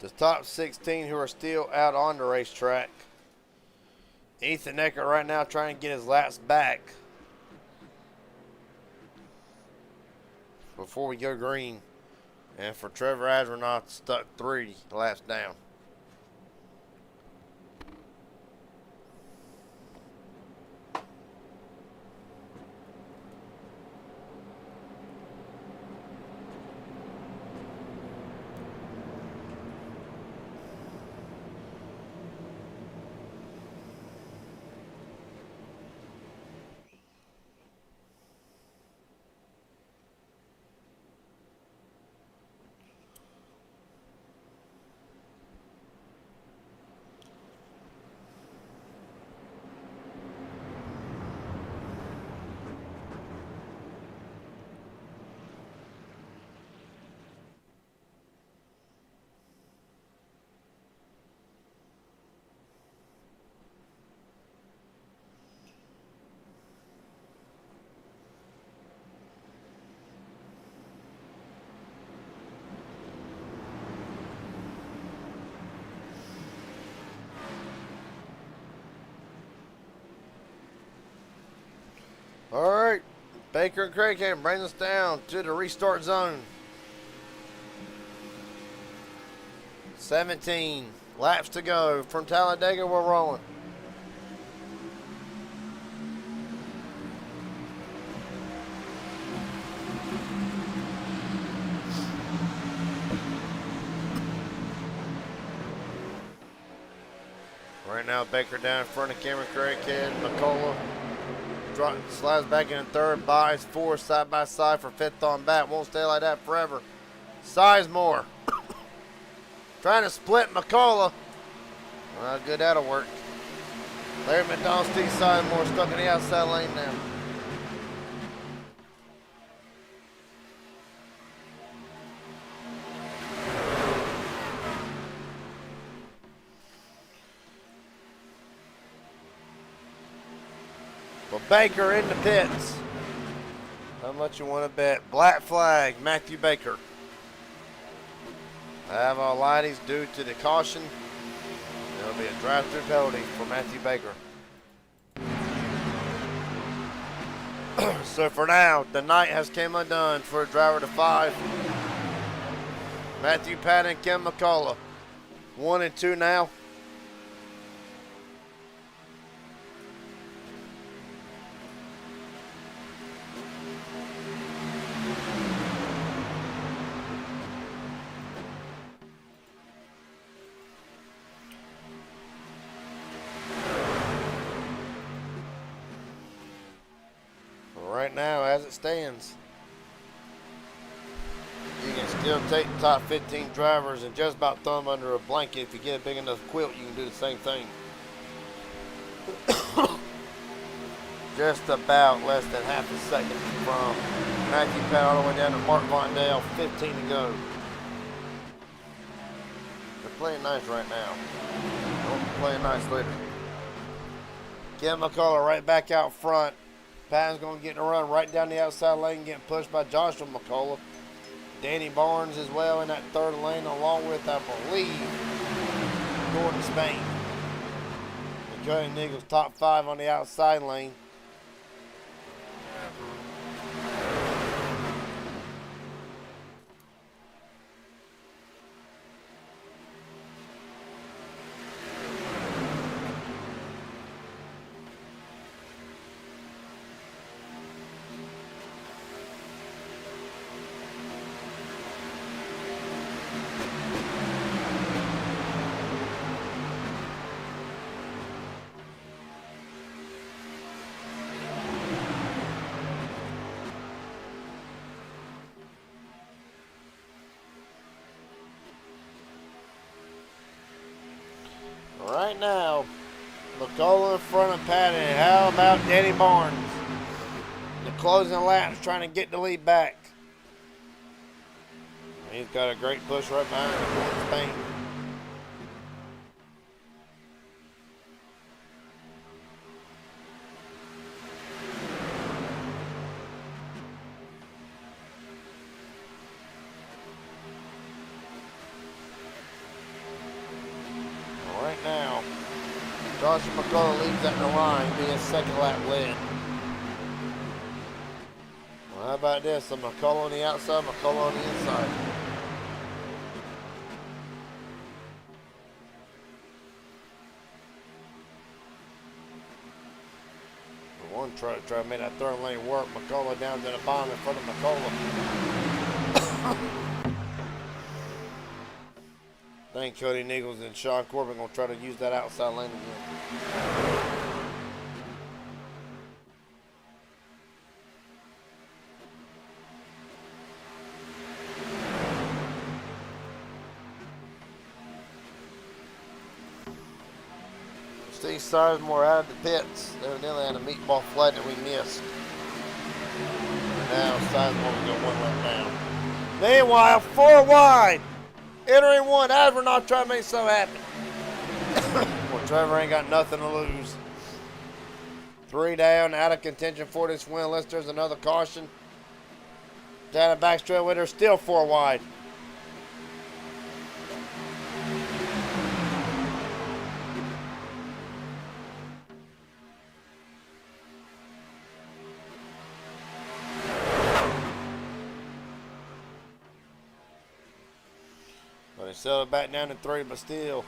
The top 16 who are still out on the racetrack. Ethan Ecker right now trying to get his laps back before we go green. And for Trevor Astronaut, stuck 3 laps down. All right, Baker and Craighead brings us down to the restart zone. 17 laps to go from Talladega. We're rolling. Right now, Baker down in front of Cameron Craighead, McCullough. Slides back in third, Byes fourth, side by side for fifth on back. Won't stay like that forever. Sizemore trying to split McCullough. Well, good, that'll work. Larry McDonald, Steve Sizemore stuck in the outside lane now. Well, Baker in the pits. How much you want to bet? Black flag, Matthew Baker. I have all lighties due to the caution. There'll be a drive-through penalty for Matthew Baker. So for now, the night has came undone for a driver to 5. Matthew Patton, Kim McCullough. 1 and 2 now. Right now, as it stands, you can still take the top 15 drivers and just about throw them under a blanket. If you get a big enough quilt, you can do the same thing. Just about less than half a second from Matthew Pat all the way down to Mark Vondale, 15 to go. They're playing nice right now. They'll be playing nice later. Kim McCullough right back out front. Patton's going to get in a run right down the outside lane, getting pushed by Joshua McCullough. Danny Barnes as well in that third lane, along with, I believe, Gordon Spain. And Cody Neagles top 5 on the outside lane. Right now, McCullough in front of Patton. And how about Danny Barnes? The closing laps trying to get the lead back. He's got a great push right behind him in Spain. Right now, Joshua McCullough leads at the line, being second lap lead. Well, how about this? A McCullough on the outside, McCullough on the inside. The one try to make that third lane work. McCullough down to the bottom in front of McCullough. I think Cody Nichols and Sean Corbin gonna try to use that outside lane again. Steve Sizemore out of the pits. Evidently had a meatball flight that we missed. Now Sizemore will go one lap down. Meanwhile, 4 wide. Entering one, Advernoff trying to make something happen. Well, Trevor ain't got nothing to lose. 3 down, out of contention for this win unless there's another caution. Down the back straight winner, still 4 wide. They settle it back down to 3, but still.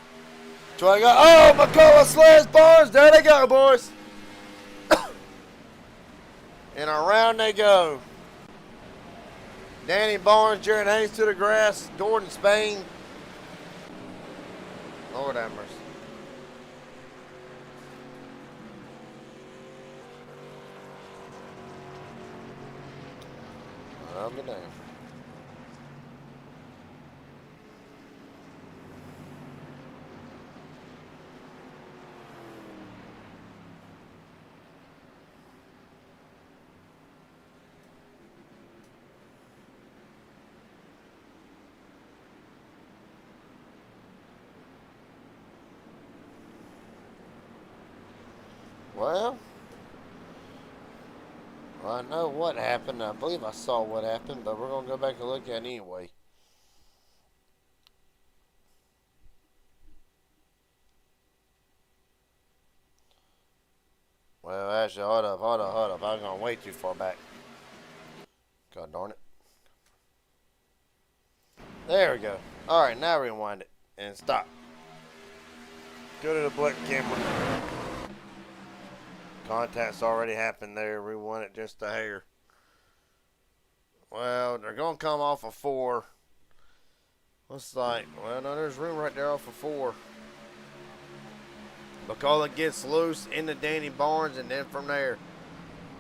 Try to go. Oh, McCullough slams Barnes. There they go, boys. And around they go. Danny Barnes, Jared Haynes to the grass. Gordon Spain. Lord have mercy. I'll be damned. Well, I know what happened. I believe I saw what happened, but we're going to go back and look at it anyway. Well, actually, hold up. I'm going way too far back. God darn it. There we go. All right, now rewind it and stop. Go to the black camera. Contact's already happened there. Rewind it just a hair. Well, they're going to come off of 4. Looks like, well, no, there's room right there off of 4. McCullough gets loose into Danny Barnes, and then from there,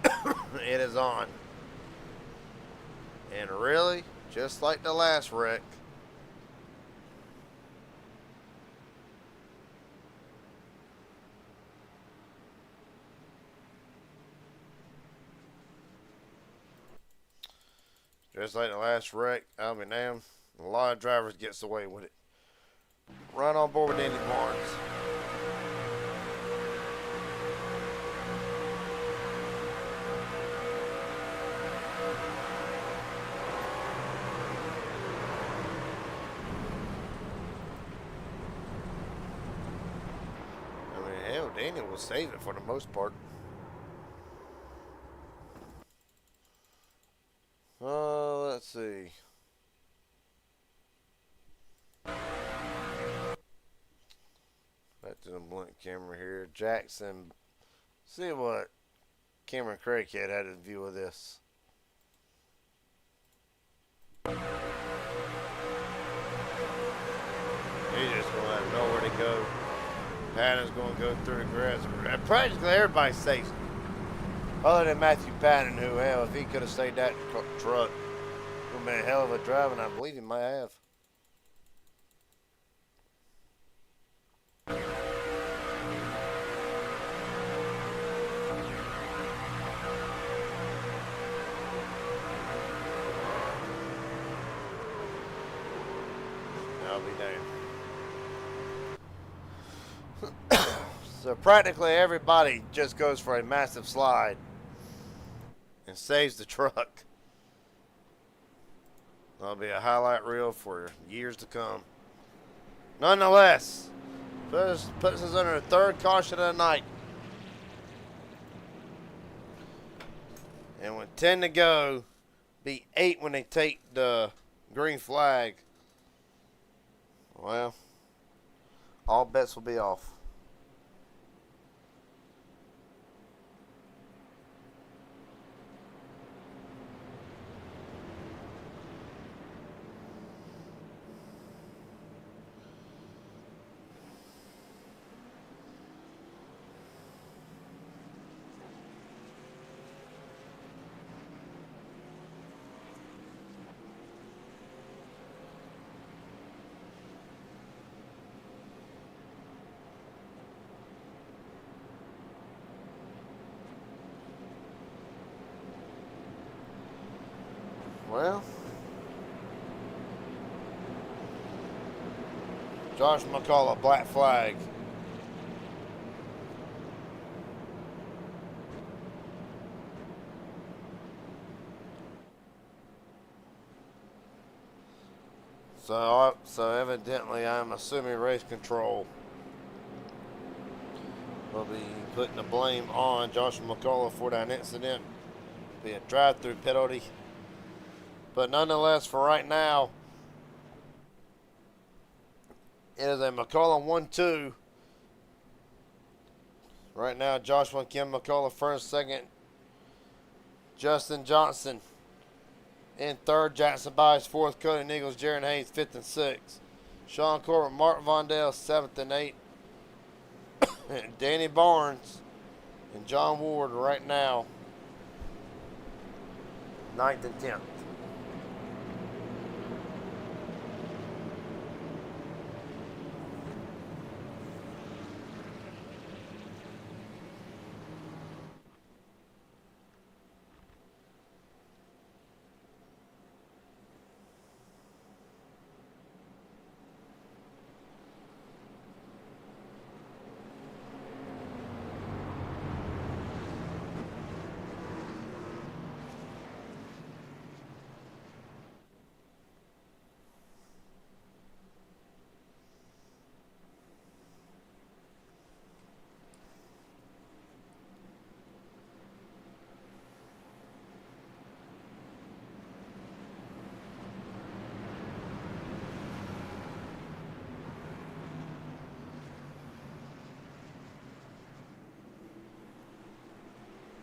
it is on. And really, just like the last wreck, I'll be damned. A lot of drivers gets away with it. Right on board with Danny Barnes. I mean, hell, Daniel will save it for the most part. Let's see. Back to the blunt camera here. Jackson. See what Cameron Craighead had in view of this. He's just going to have nowhere to go. Patton's going to go through the grass. Practically everybody's safe. Other than Matthew Patton, who, hell, if he could have stayed that truck, it would have been a hell of a drive, and I believe he might have. I'll be down. So practically everybody just goes for a massive slide and saves the truck. That'll be a highlight reel for years to come. Nonetheless, puts us under the third caution of the night. And with 10 to go, be 8 when they take the green flag. Well, all bets will be off. Well, Josh McCullough, black flag. So evidently I'm assuming race control will be putting the blame on Josh McCullough for that incident. Be a drive-through penalty. But nonetheless, for right now, it is a McCullough 1-2. Right now, Joshua and Kim McCullough first, second. Justin Johnson in third. Jackson Bias fourth. Cody Nichols, Jaron Hayes fifth and sixth. Sean Corbett, Mark Vondell seventh and eighth. Danny Barnes and John Ward right now ninth and 10th.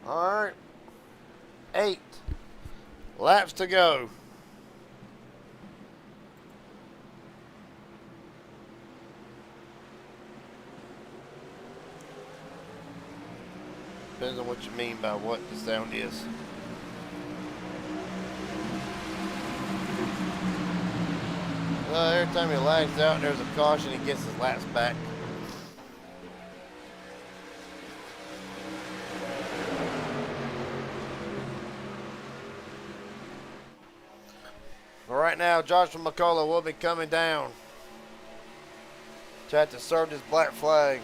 All right, 8 laps to go. Depends on what you mean by what the sound is. Every time he lags out, there's a caution. He gets his laps back. Right now, Joshua McCullough will be coming down to have to serve this black flag.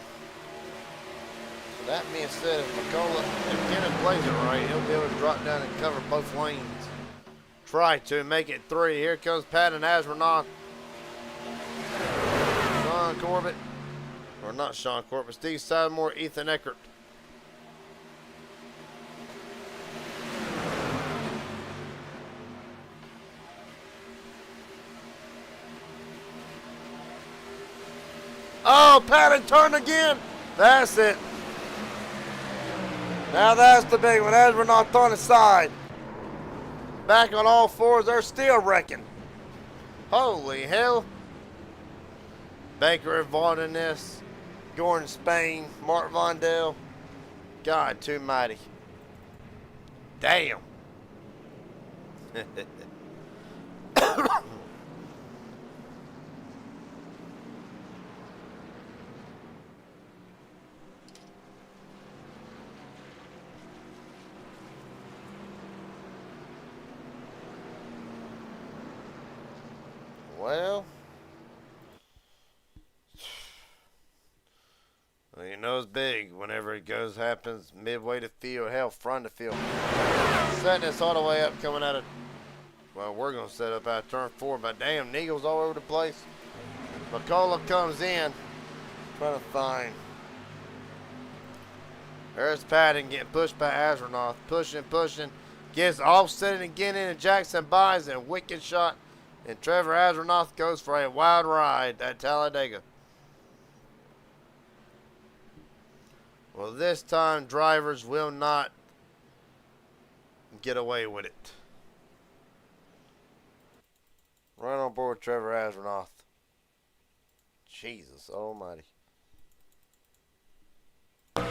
So that being said, if Kenneth plays it right, he'll be able to drop down and cover both lanes. Try to make it 3. Here comes Pat and Astronaut. Sean Corbett, or not Sean Corbett, Steve Sidemore, Ethan Eckert. Oh, Patton turned again. That's it. Now that's the big one. As we're not on the side. Back on all fours. They're still wrecking. Holy hell. Baker involved in this. Gordon Spain. Mark Vondell. God too mighty. Damn. Well, nose big whenever it happens midway to field, hell, front of field. Setting this all the way up, coming out of, well, we're going to set up out of turn 4, but damn, Neagle's all over the place. McCullough comes in, trying to find. There's Patton getting pushed by Azronoth, pushing, gets offset again into Jackson buys a wicked shot, and Trevor Azronoth goes for a wild ride at Talladega. Well, this time drivers will not get away with it. Right on board Trevor Azronoth. Jesus almighty. And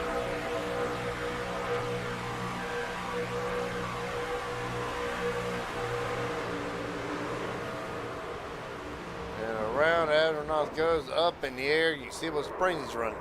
around Azronoth goes up in the air. You see what springs he's running.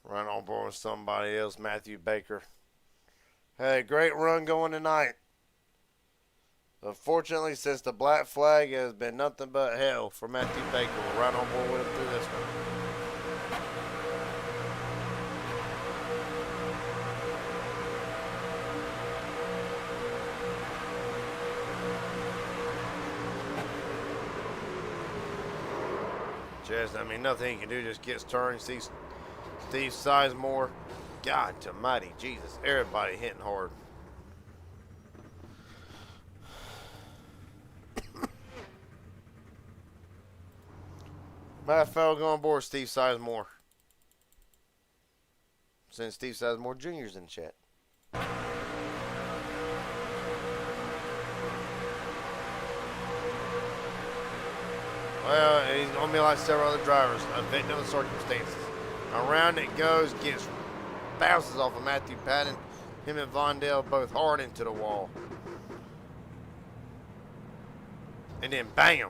Run on board with somebody else, Matthew Baker. Had a great run going tonight. Unfortunately, since the black flag has been nothing but hell for Matthew Baker. We're right on board with him through this one. I mean, nothing he can do, just gets turned, sees Steve Sizemore. God almighty, Jesus, everybody hitting hard. Matt Fell going on board Steve Sizemore. Since Steve Sizemore Jr.'s in chat. Well, he's going to be like several other drivers, a victim of the circumstances. Around it goes, bounces off of Matthew Patton. Him and Vondell both hard into the wall. And then bam!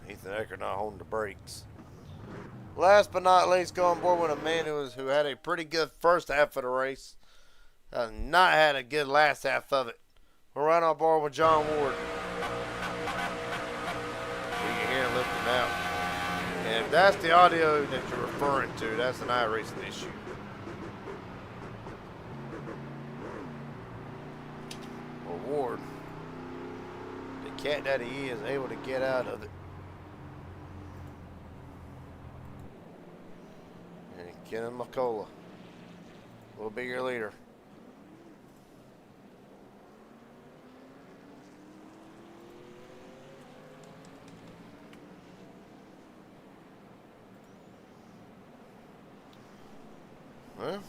Ethan Eckert not holding the brakes. Last but not least, going on board with a man who had a pretty good first half of the race. Has not had a good last half of it. We're right on board with John Ward. Lifting out. And if that's the audio that you're referring to, that's an iRacing issue. Well, Ward, the cat that he is able to get out of it. And Kenan McCullough will be your leader. Well,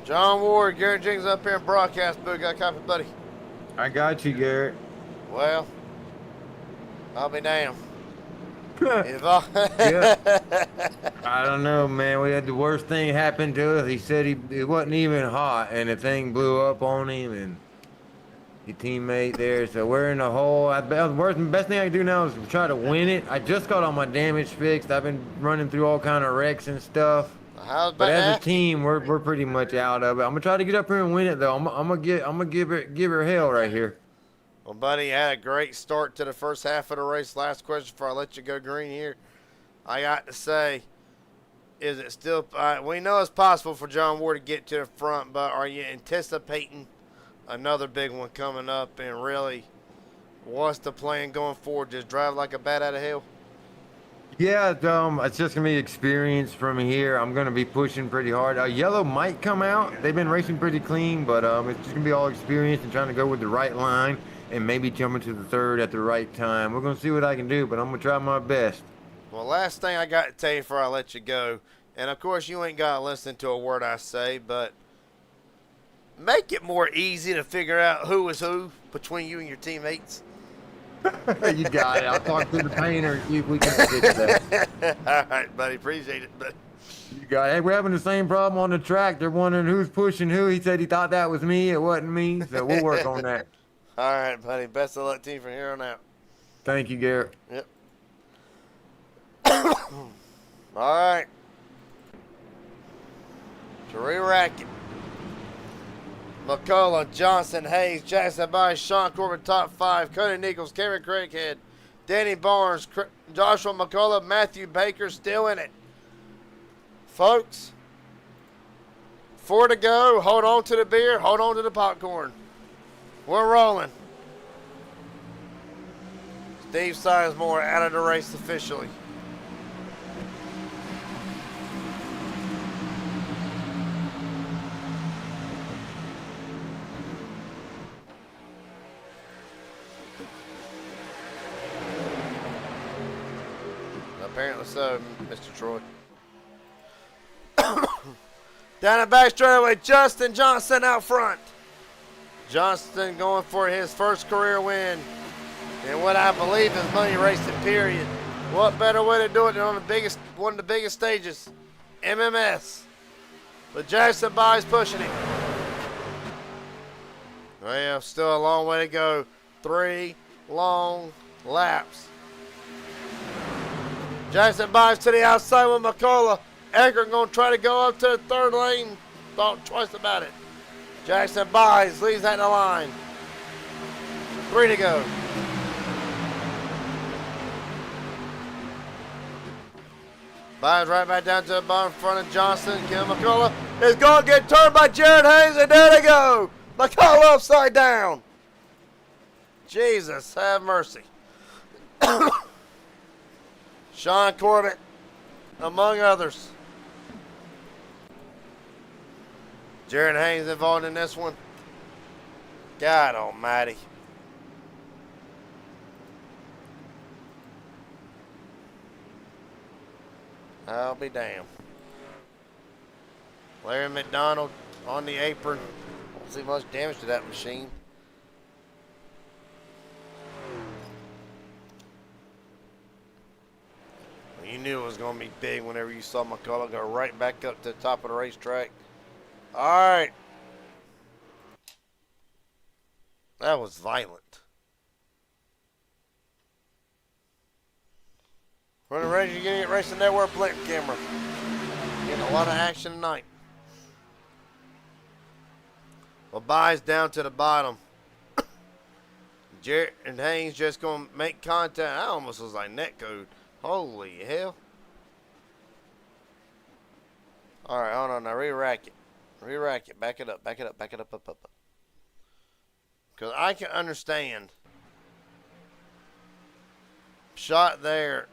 John Ward, Garrett Jenkins up here in broadcast booth. Got a copy, buddy?
I got you, Garrett.
Well, I'll be damned.
Yeah. I don't know, man. We had the worst thing happen to us. He said it wasn't even hot, and the thing blew up on him and your teammate there. So we're in a hole. The best thing I can do now is try to win it. I just got all my damage fixed. I've been running through all kind of wrecks and stuff. But as a team, we're pretty much out of it. I'm gonna try to get up here and win it, though. I'm gonna give her hell right here.
Well, buddy, you had a great start to the first half of the race. Last question before I let you go green here. I got to say, is it still, we know it's possible for John Ward to get to the front, but are you anticipating another big one coming up? And really, what's the plan going forward? Just drive like a bat out of hell?
Yeah, it's just gonna be experience from here. I'm gonna be pushing pretty hard. Yellow might come out. They've been racing pretty clean, but it's just gonna be all experience and trying to go with the right line and maybe jumping to the third at the right time. We're gonna see what I can do, but I'm gonna try my best.
Well, last thing I got to tell you before I let you go, and of course you ain't got to listen to a word I say, but make it more easy to figure out who is who between you and your teammates.
You got it. I'll talk to the painter and see if we can fix that.
All right, buddy. Appreciate it, buddy.
Hey, we're having the same problem on the track. They're wondering who's pushing who. He said he thought that was me. It wasn't me. So we'll work on that.
All right, buddy. Best of luck to you from here on out.
Thank you, Garrett.
Yep. All right. To re-rack it. McCullough, Johnson, Hayes, Jackson Byes, Sean Corbin, top 5. Cody Nichols, Cameron Craighead, Danny Barnes, Joshua McCullough, Matthew Baker still in it. Folks, 4 to go. Hold on to the beer. Hold on to the popcorn. We're rolling. Steve Sizemore out of the race officially. Apparently so, Mr. Troy. Down the back straightaway, Justin Johnson out front. Johnston going for his first career win in what I believe is money racing, period. What better way to do it than on one of the biggest stages, MMS. But Jackson Byes pushing him. Well, still a long way to go. 3 long laps. Jackson Byes to the outside with McCullough. Edgar going to try to go up to the 3rd lane. Thought twice about it. Jackson Byes leads that in the line. 3 to go. Byes right back down to the bottom front of Johnson. Kim McCullough is going to get turned by Jared Hayes, and there they go. McCullough upside down. Jesus, have mercy. Sean Corbett, among others. Jared Haynes involved in this one. God almighty. I'll be damned. Larry McDonald on the apron. Don't see much damage to that machine. You knew it was going to be big whenever you saw McCullough go right back up to the top of the racetrack. All right. That was violent. Running Rage, you're getting it Racing Network Blink camera. Getting a lot of action tonight. Well, Byes down to the bottom. Jarrett and Haynes just going to make contact. I almost was like net code. Holy hell. All right, hold on now. Re-rack it. Re-rack it. Back it up. Back it up. Back it up. Up. Because I can understand. Shot there.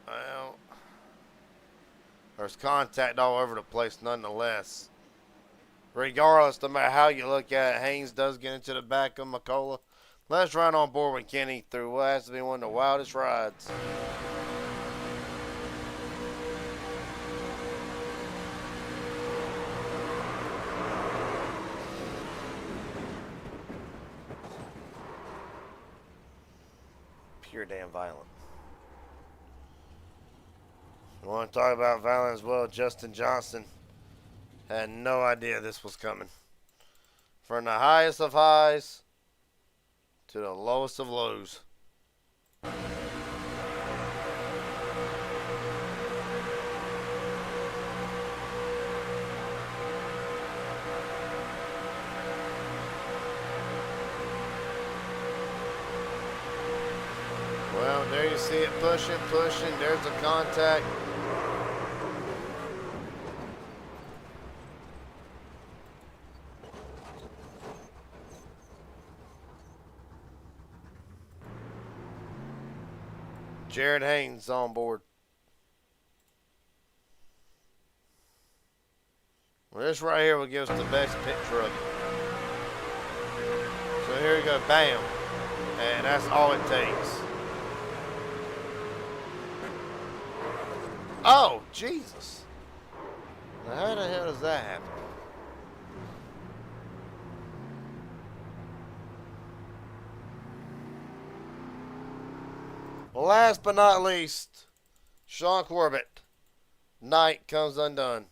Well, there's contact all over the place nonetheless. Regardless, no matter how you look at it, Haynes does get into the back of McCullough. Let's ride on board with Kenny through what has to be one of the wildest rides. Pure damn violent. I want to talk about violent as well. Justin Johnson had no idea this was coming. From the highest of highs to the lowest of lows. Well, there you see it pushing. There's a contact. Jared Haynes on board. Well, this right here will give us the best picture of it. So here we go, bam. And that's all it takes. Oh, Jesus. Now how the hell does that happen? Last but not least, Sean Corbett. night comes undone.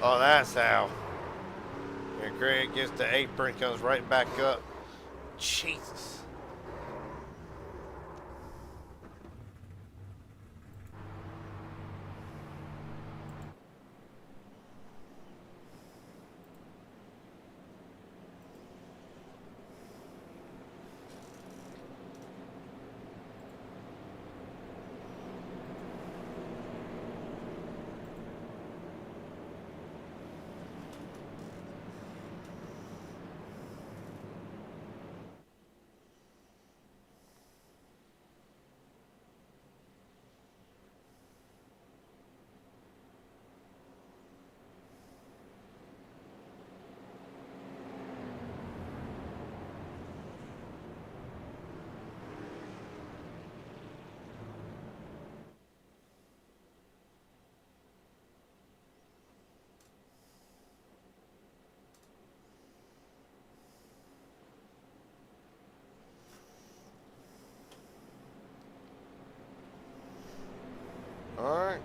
Oh, that's how. And Craig gets the apron, comes right back up. Jesus. All right.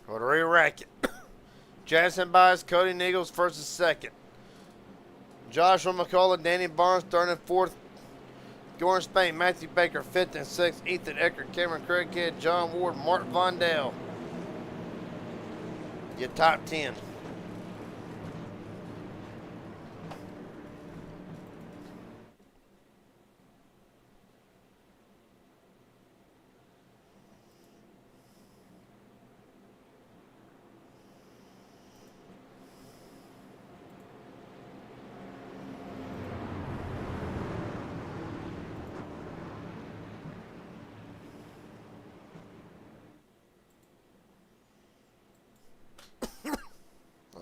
Well, to re-rack it. Jackson buys Cody Nichols first and second. Joshua McCullough, Danny Barnes third and fourth. Gordon Spain, Matthew Baker fifth and sixth. Ethan Eckert, Cameron Craighead, John Ward, Mark Vondell. Your top 10.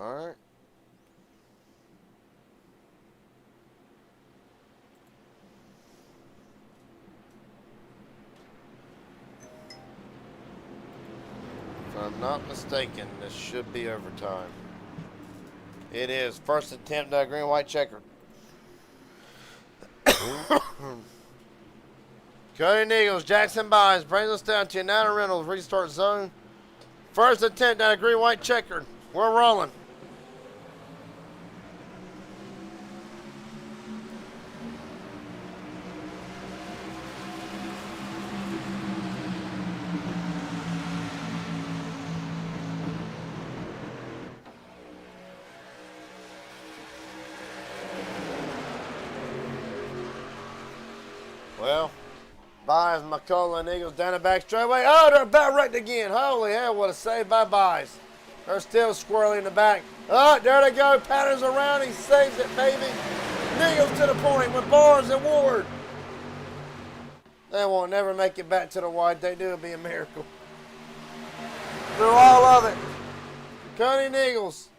All right. If I'm not mistaken, this should be overtime. It is. First attempt, green, white checker. Cody Nichols, Jackson buys, brings us down to Nana Reynolds, restart zone. First attempt, green, white checker. We're rolling. Well, buys McCullough and Eagles down the back straightaway. Oh, they're about wrecked again. Holy hell, what a save by buys. They're still squirrely in the back. Oh, there they go. Patterns around. He saves it, baby. Eagles to the point with Barnes and Ward. They won't never make it back to the wide. They do, it'll be a miracle. Through all of it. Cody Eagles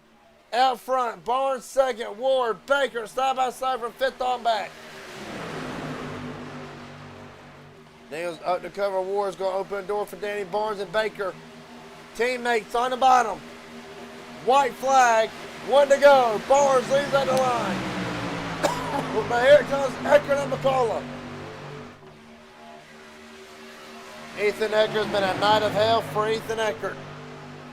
out front. Barnes second. Ward, Baker side by side from fifth on back. Nichols up to cover. Ward's going to open the door for Danny Barnes and Baker. Teammates on the bottom. White flag, 1 to go. Barnes leads at the line. But here comes Eckert and McCullough. Ethan Eckert's been a night of hell for Ethan Eckert.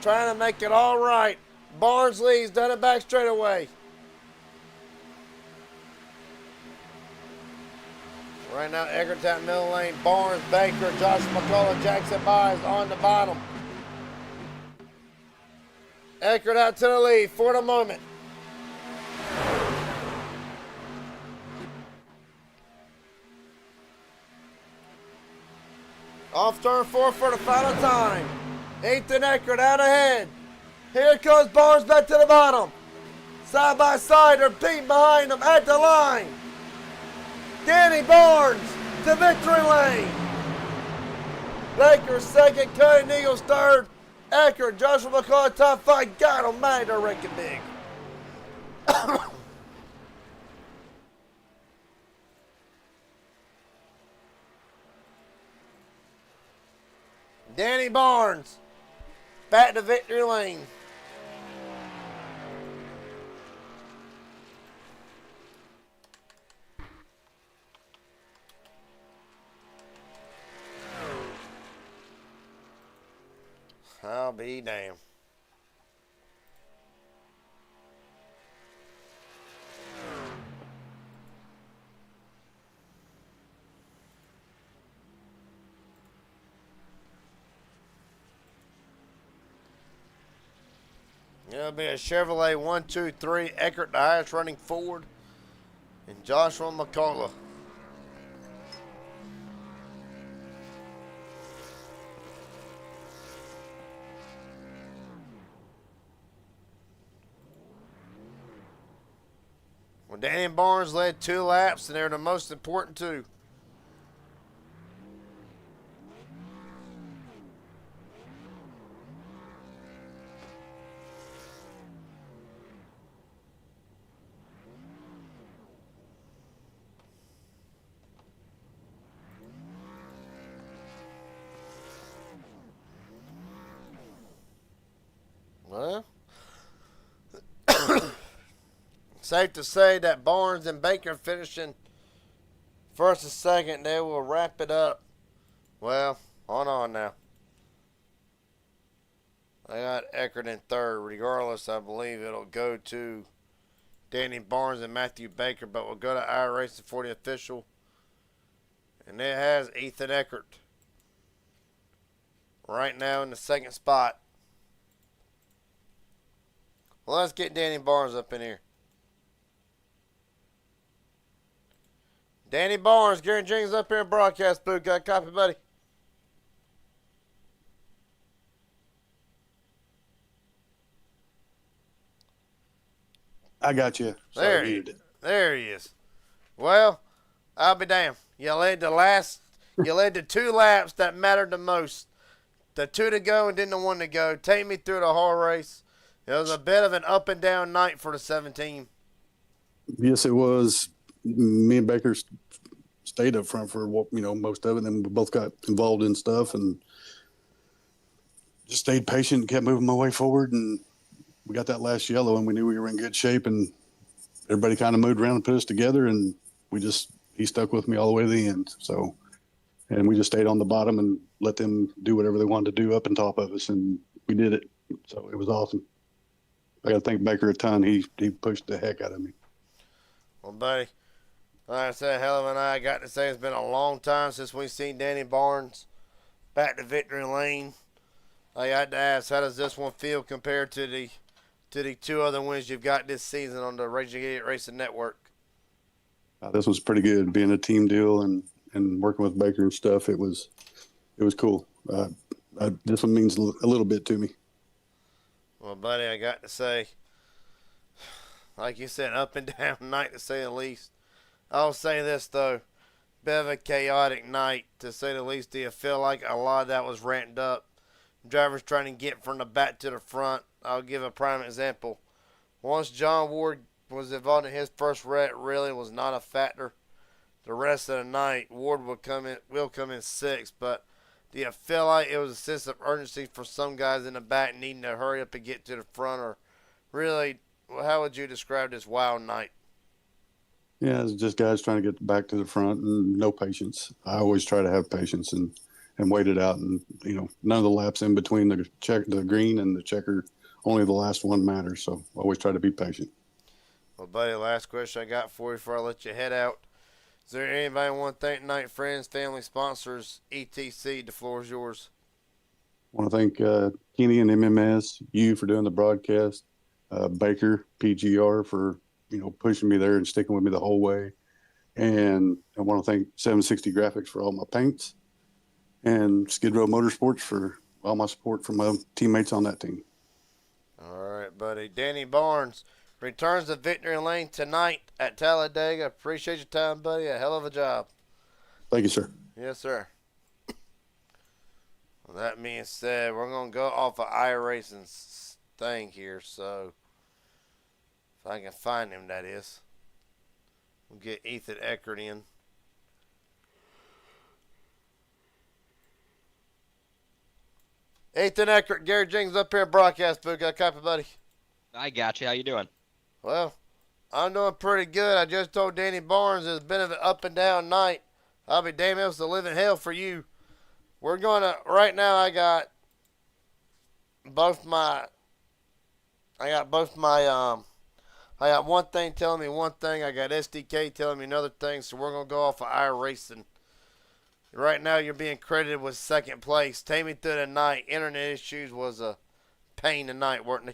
Trying to make it all right. Barnes leads, done it back straight away. Right now, Eckert's out middle lane. Barnes, Baker, Josh McCullough, Jackson Byers on the bottom. Eckert out to the lead for the moment. Off turn 4 for the final time. Ethan Eckert out ahead. Here comes Barnes back to the bottom. Side by side, they're beating behind him at the line. Danny Barnes to victory lane. Baker second, Cutting Eagles third. Eckert, Joshua McCullough top 5. God almighty, they're ranking big. Danny Barnes back to victory lane. I'll be damned. It'll be a Chevrolet 1, 2, 3. Eckert, the highest running Ford, and Joshua McCullough. Well, Danny Barnes led 2 laps, and they're the most important 2. Well, safe to say that Barnes and Baker finishing first and second. They will wrap it up. Well, hold on now. I got Eckert in third. Regardless, I believe it'll go to Danny Barnes and Matthew Baker, but we'll go to iRacing for the official. And it has Ethan Eckert right now in the second spot. Well, let's get Danny Barnes up in here. Danny Barnes, Gary Jenkins up here in broadcast booth. Got a copy, buddy?
I got you.
There he is. Well, I'll be damned. You led the 2 laps that mattered the most. The 2 to go and then the 1 to go. Take me through the whole race. It was a bit of an up and down night for the 17.
Yes, it was. Me and Baker stayed up front for most of it. Then we both got involved in stuff and just stayed patient and kept moving my way forward. And we got that last yellow, and we knew we were in good shape. And everybody kind of moved around and put us together. And he stuck with me all the way to the end. So, and we just stayed on the bottom and let them do whatever they wanted to do up on top of us, and we did it. So it was awesome. I got to thank Baker a ton. He pushed the heck out of me.
Well, buddy, like I said, hell of a night. I got to say it's been a long time since we've seen Danny Barnes back to victory lane. I got to ask, how does this one feel compared to the 2 other wins you've got this season on the Raging Idiot Racing Network?
This was pretty good, being a team deal and working with Baker and stuff. It was cool. This one means a little bit to me.
Well, buddy, I got to say, like you said, up and down night to say the least. I'll say this, though. Bit of a chaotic night, to say the least. Do you feel like a lot of that was ramped up? Drivers trying to get from the back to the front. I'll give a prime example. Once John Ward was involved in his first wreck, really was not a factor. The rest of the night, Ward will come in 6th, but do you feel like it was a sense of urgency for some guys in the back needing to hurry up and get to the front, or really, how would you describe this wild night?
Yeah, it's just guys trying to get back to the front and no patience. I always try to have patience and wait it out. And, none of the laps in between the green and the checker, only the last one matters. So always try to be patient.
Well, buddy, last question I got for you before I let you head out. Is there anybody want to thank tonight? Friends, family, sponsors, etc.? The floor is yours.
I want to thank Kenny and MMS, you for doing the broadcast, Baker, PGR for, pushing me there and sticking with me the whole way. And I want to thank 760 Graphics for all my paints and Skid Row Motorsports for all my support from my teammates on that team.
All right, buddy. Danny Barnes returns to victory lane tonight at Talladega. Appreciate your time, buddy. A hell of a job.
Thank you, sir.
Yes, sir. Well, that being said, we're going to go off of iRacing's thing here. So, if I can find him, that is. We'll get Ethan Eckert in. Ethan Eckert, Gary Jenkins up here at broadcast booth. Got a copy, buddy?
I got you. How you doing?
Well, I'm doing pretty good. I just told Danny Barnes it's been an up and down night. I'll be damn, it was the living hell for you. We're going to, right now I got I got one thing telling me one thing. I got SDK telling me another thing. So we're going to go off of iRacing. Right now you're being credited with second place. Take me through the night. Internet issues was a pain tonight, weren't they?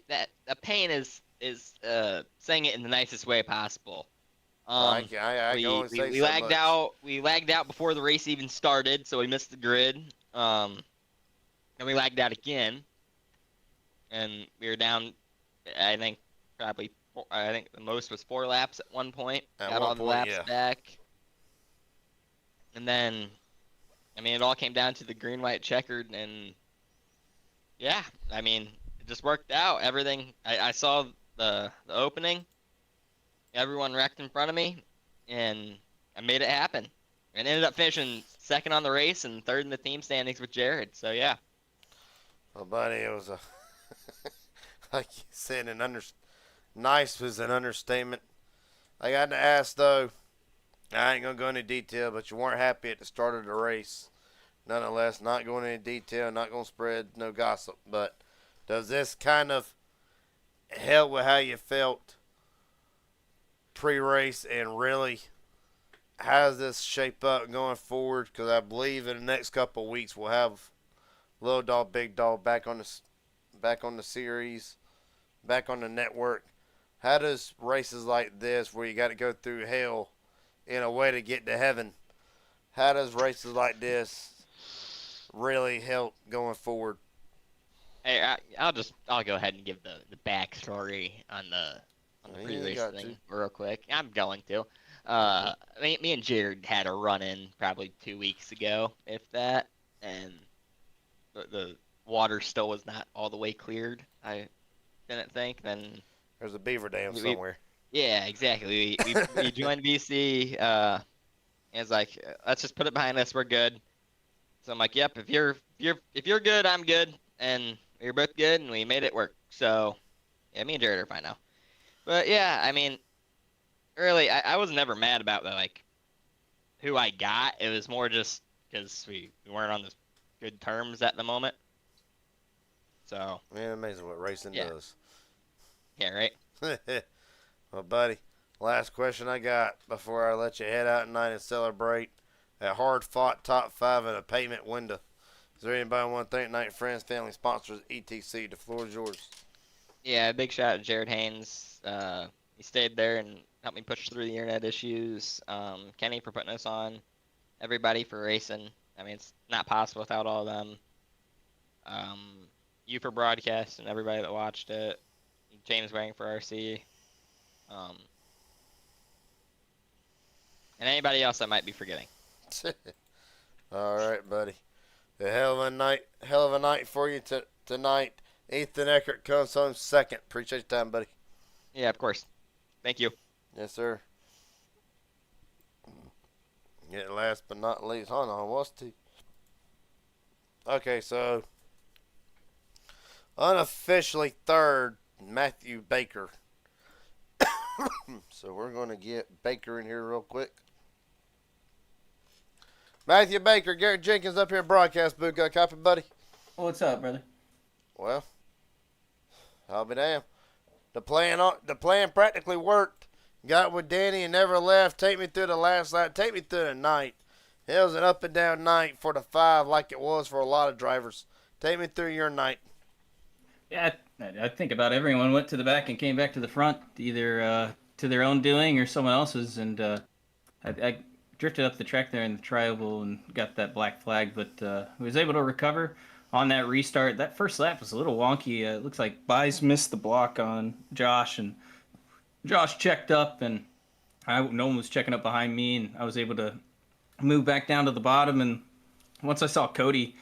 The pain is saying it in the nicest way possible.
I go and say
we
so
lagged
much.
out. We lagged out before the race even started, so we missed the grid. And we lagged out again, and we were down. I think the most was 4 laps at one point. Got all the laps back, and then, it all came down to the green, white, checkered, and yeah, it just worked out. Everything. I saw the opening. Everyone wrecked in front of me, and I made it happen. And ended up finishing second on the race and third in the team standings with Jared. So yeah.
Well, buddy, it was a like you said, nice was an understatement. I got to ask though. I ain't gonna go into detail, but you weren't happy at the start of the race. Nonetheless, not going into detail, not gonna spread no gossip. But does this kind of help with how you felt pre-race, and really how does this shape up going forward? Because I believe in the next couple of weeks we'll have Little Dog, Big Dog back on the series, back on the network. How does races like this, where you got to go through hell in a way to get to heaven, how does races like this really help going forward?
Hey, I'll go ahead and give the backstory on the pre-race thing real quick. I'm going to. Me and Jared had a run-in probably 2 weeks ago, if that, and the water still was not all the way cleared. I didn't think. Then
there's a beaver dam somewhere.
Yeah, exactly. We joined BC. It's like, let's just put it behind us. We're good. So I'm like, yep. If you're good, I'm good, and we were both good, and we made it work. So yeah, me and Jared are fine now. But yeah, really, I was never mad about who I got. It was more just because we weren't on the good terms at the moment. So
man, amazing what racing does.
Yeah, right.
Well, buddy, last question I got before I let you head out tonight and celebrate a hard-fought top 5 in a payment window. Is there anybody want to thank tonight? Friends, family, sponsors, etc.? The floor is yours.
Yeah, big shout out to Jared Haynes. He stayed there and helped me push through the internet issues. Kenny for putting us on. Everybody for racing. It's not possible without all of them. You for broadcast and everybody that watched it. James Waring for RC. And anybody else I might be forgetting.
All right, buddy. A hell of a night for you tonight. Ethan Eckert comes home second. Appreciate your time, buddy.
Yeah, of course. Thank you.
Yes, sir. Yeah, last but not least, hold on, what's the... Okay, so Unofficially third, Matthew Baker. So we're going to get Baker in here real quick. Matthew Baker, Garrett Jenkins up here in broadcast booth. Got a copy, buddy?
What's up, brother?
Well, I'll be damned. The plan practically worked. Got with Danny and never left. Take me through the last lap. Take me through the night. It was an up and down night for the 5 like it was for a lot of drivers. Take me through your night.
Yeah, I think about everyone went to the back and came back to the front, either to their own doing or someone else's. And I drifted up the track there in the tri-oval and got that black flag, but was able to recover on that restart. That first lap was a little wonky. It looks like Buys missed the block on Josh, and Josh checked up, and no one was checking up behind me, and I was able to move back down to the bottom. And once I saw Cody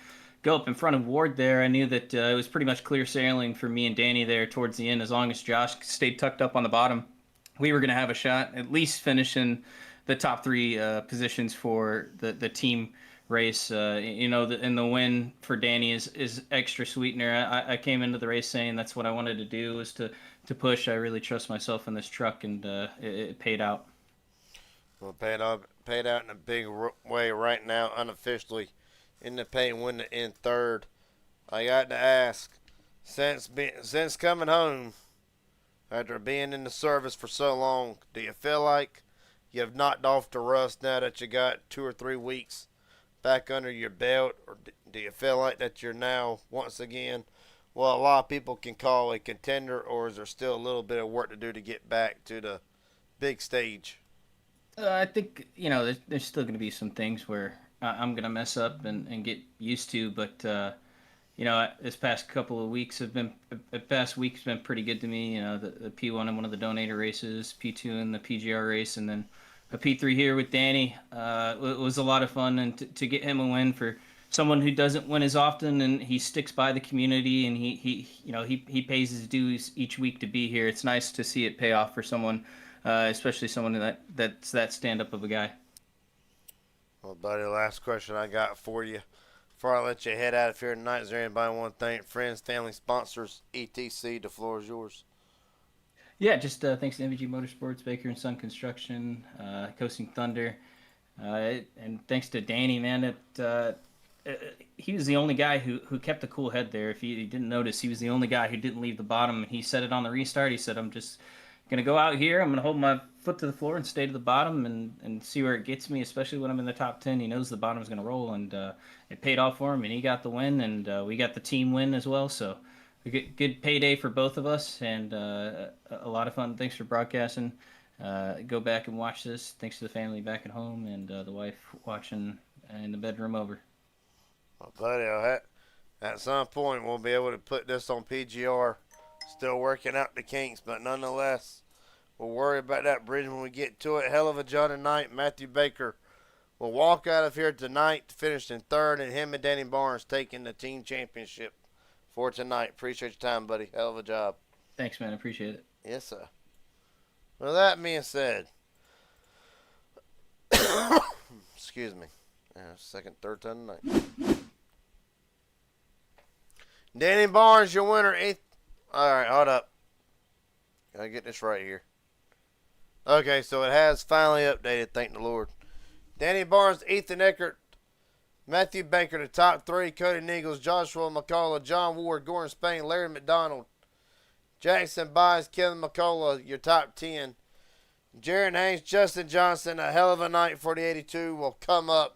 go up in front of Ward there, I knew that it was pretty much clear sailing for me and Danny there towards the end. As long as Josh stayed tucked up on the bottom, we were going to have a shot, at least finishing the top 3 positions for the team race. And the win for Danny is extra sweetener. I came into the race saying that's what I wanted to do, was to push. I really trust myself in this truck, and it paid out.
Well, paid out in a big way right now, unofficially. In the paint, win in third. I got to ask, since coming home, after being in the service for so long, do you feel like you've knocked off the rust now that you got 2 or 3 weeks back under your belt, or do you feel like that you're now once again, well, a lot of people can call a contender, or is there still a little bit of work to do to get back to the big stage?
I think, there's still going to be some things where I'm going to mess up and get used to, but, this past couple of weeks the past week's been pretty good to me. The P1 in one of the donator races, P2 in the PGR race, and then a P3 here with Danny. It was a lot of fun, and to get him a win for someone who doesn't win as often, and he sticks by the community, and he pays his dues each week to be here. It's nice to see it pay off for someone, especially someone that's that stand-up of a guy.
Well, buddy, the last question I got for you before I let you head out of here tonight, is there anybody want to thank? Friends, family, sponsors, etc. The floor is yours.
Yeah, just thanks to MVG Motorsports, Baker and Son Construction, Coasting Thunder, and thanks to Danny, man. He was the only guy who kept a cool head there. If you didn't notice, he was the only guy who didn't leave the bottom. He said it on the restart. He said, I'm just going to go out here. I'm going to hold my foot to the floor and stay to the bottom and see where it gets me, especially when I'm in the top 10. He knows the bottom's going to roll, and it paid off for him, and he got the win, and we got the team win as well. So a good payday for both of us, and a lot of fun. Thanks for broadcasting. Go back and watch this. Thanks to the family back at home, and the wife watching in the bedroom over.
Well, buddy, at some point we'll be able to put this on PGR. Still working out the kinks, but nonetheless, we'll worry about that bridge when we get to it. Hell of a job tonight. Matthew Baker will walk out of here tonight, finish in third, and him and Danny Barnes taking the team championship for tonight. Appreciate your time, buddy. Hell of a job.
Thanks, man. Appreciate it.
Yes, sir. Well, that being said, excuse me. Second, third time tonight. Danny Barnes, your winner. All right, hold up. Gotta get this right here. Okay, so it has finally updated, thank the Lord. Danny Barnes, Ethan Eckert, Matthew Baker, the top 3. Cody Nichols, Joshua McCullough, John Ward, Gordon Spain, Larry McDonald, Jackson Byes, Kevin McCullough, your top 10. Jaron Haynes, Justin Johnson, a hell of a night for the 82, will come up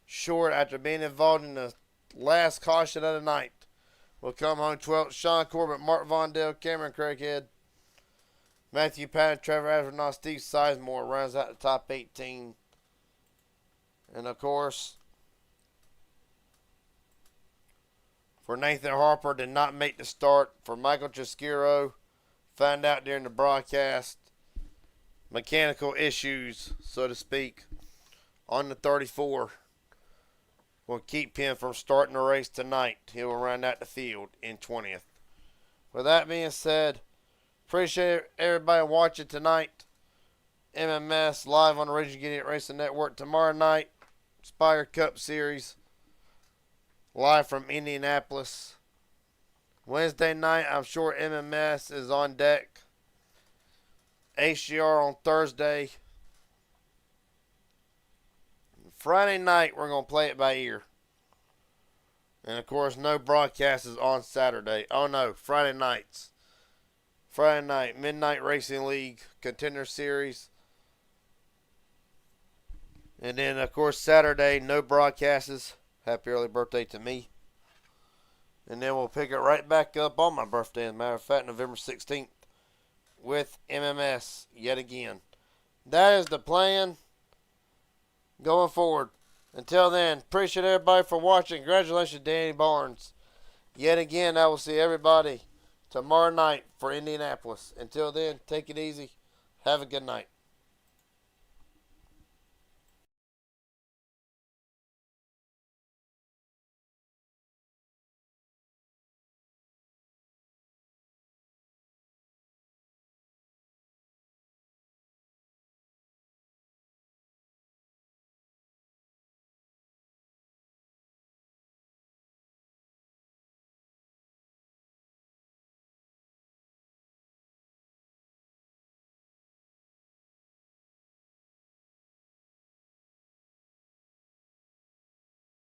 short after being involved in the last caution of the night. Will come home 12th. Sean Corbett, Mark Vondell, Cameron Craighead, Matthew Patton, Trevor Astronaut, Steve Sizemore rounds out the top 18. And of course, for Nathan Harper, did not make the start. For Michael Chiskiro, found out during the broadcast, mechanical issues, so to speak, on the 34. Will keep him from starting the race tonight. He will round out the field in 20th. With that being said, appreciate everybody watching tonight. MMS live on the Raging Idiot Racing Network. Tomorrow night, Spire Cup Series, live from Indianapolis. Wednesday night, I'm sure MMS is on deck. HGR on Thursday. Friday night, we're going to play it by ear. And, of course, no broadcast is on Saturday. Oh, no, Friday nights. Friday night, Midnight Racing League Contender Series. And then, of course, Saturday, no broadcasts. Happy early birthday to me. And then we'll pick it right back up on my birthday, as a matter of fact, November 16th, with MMS yet again. That is the plan going forward. Until then, appreciate everybody for watching. Congratulations, Danny Barnes. Yet again, I will see everybody tomorrow night for Indianapolis. Until then, take it easy. Have a good night.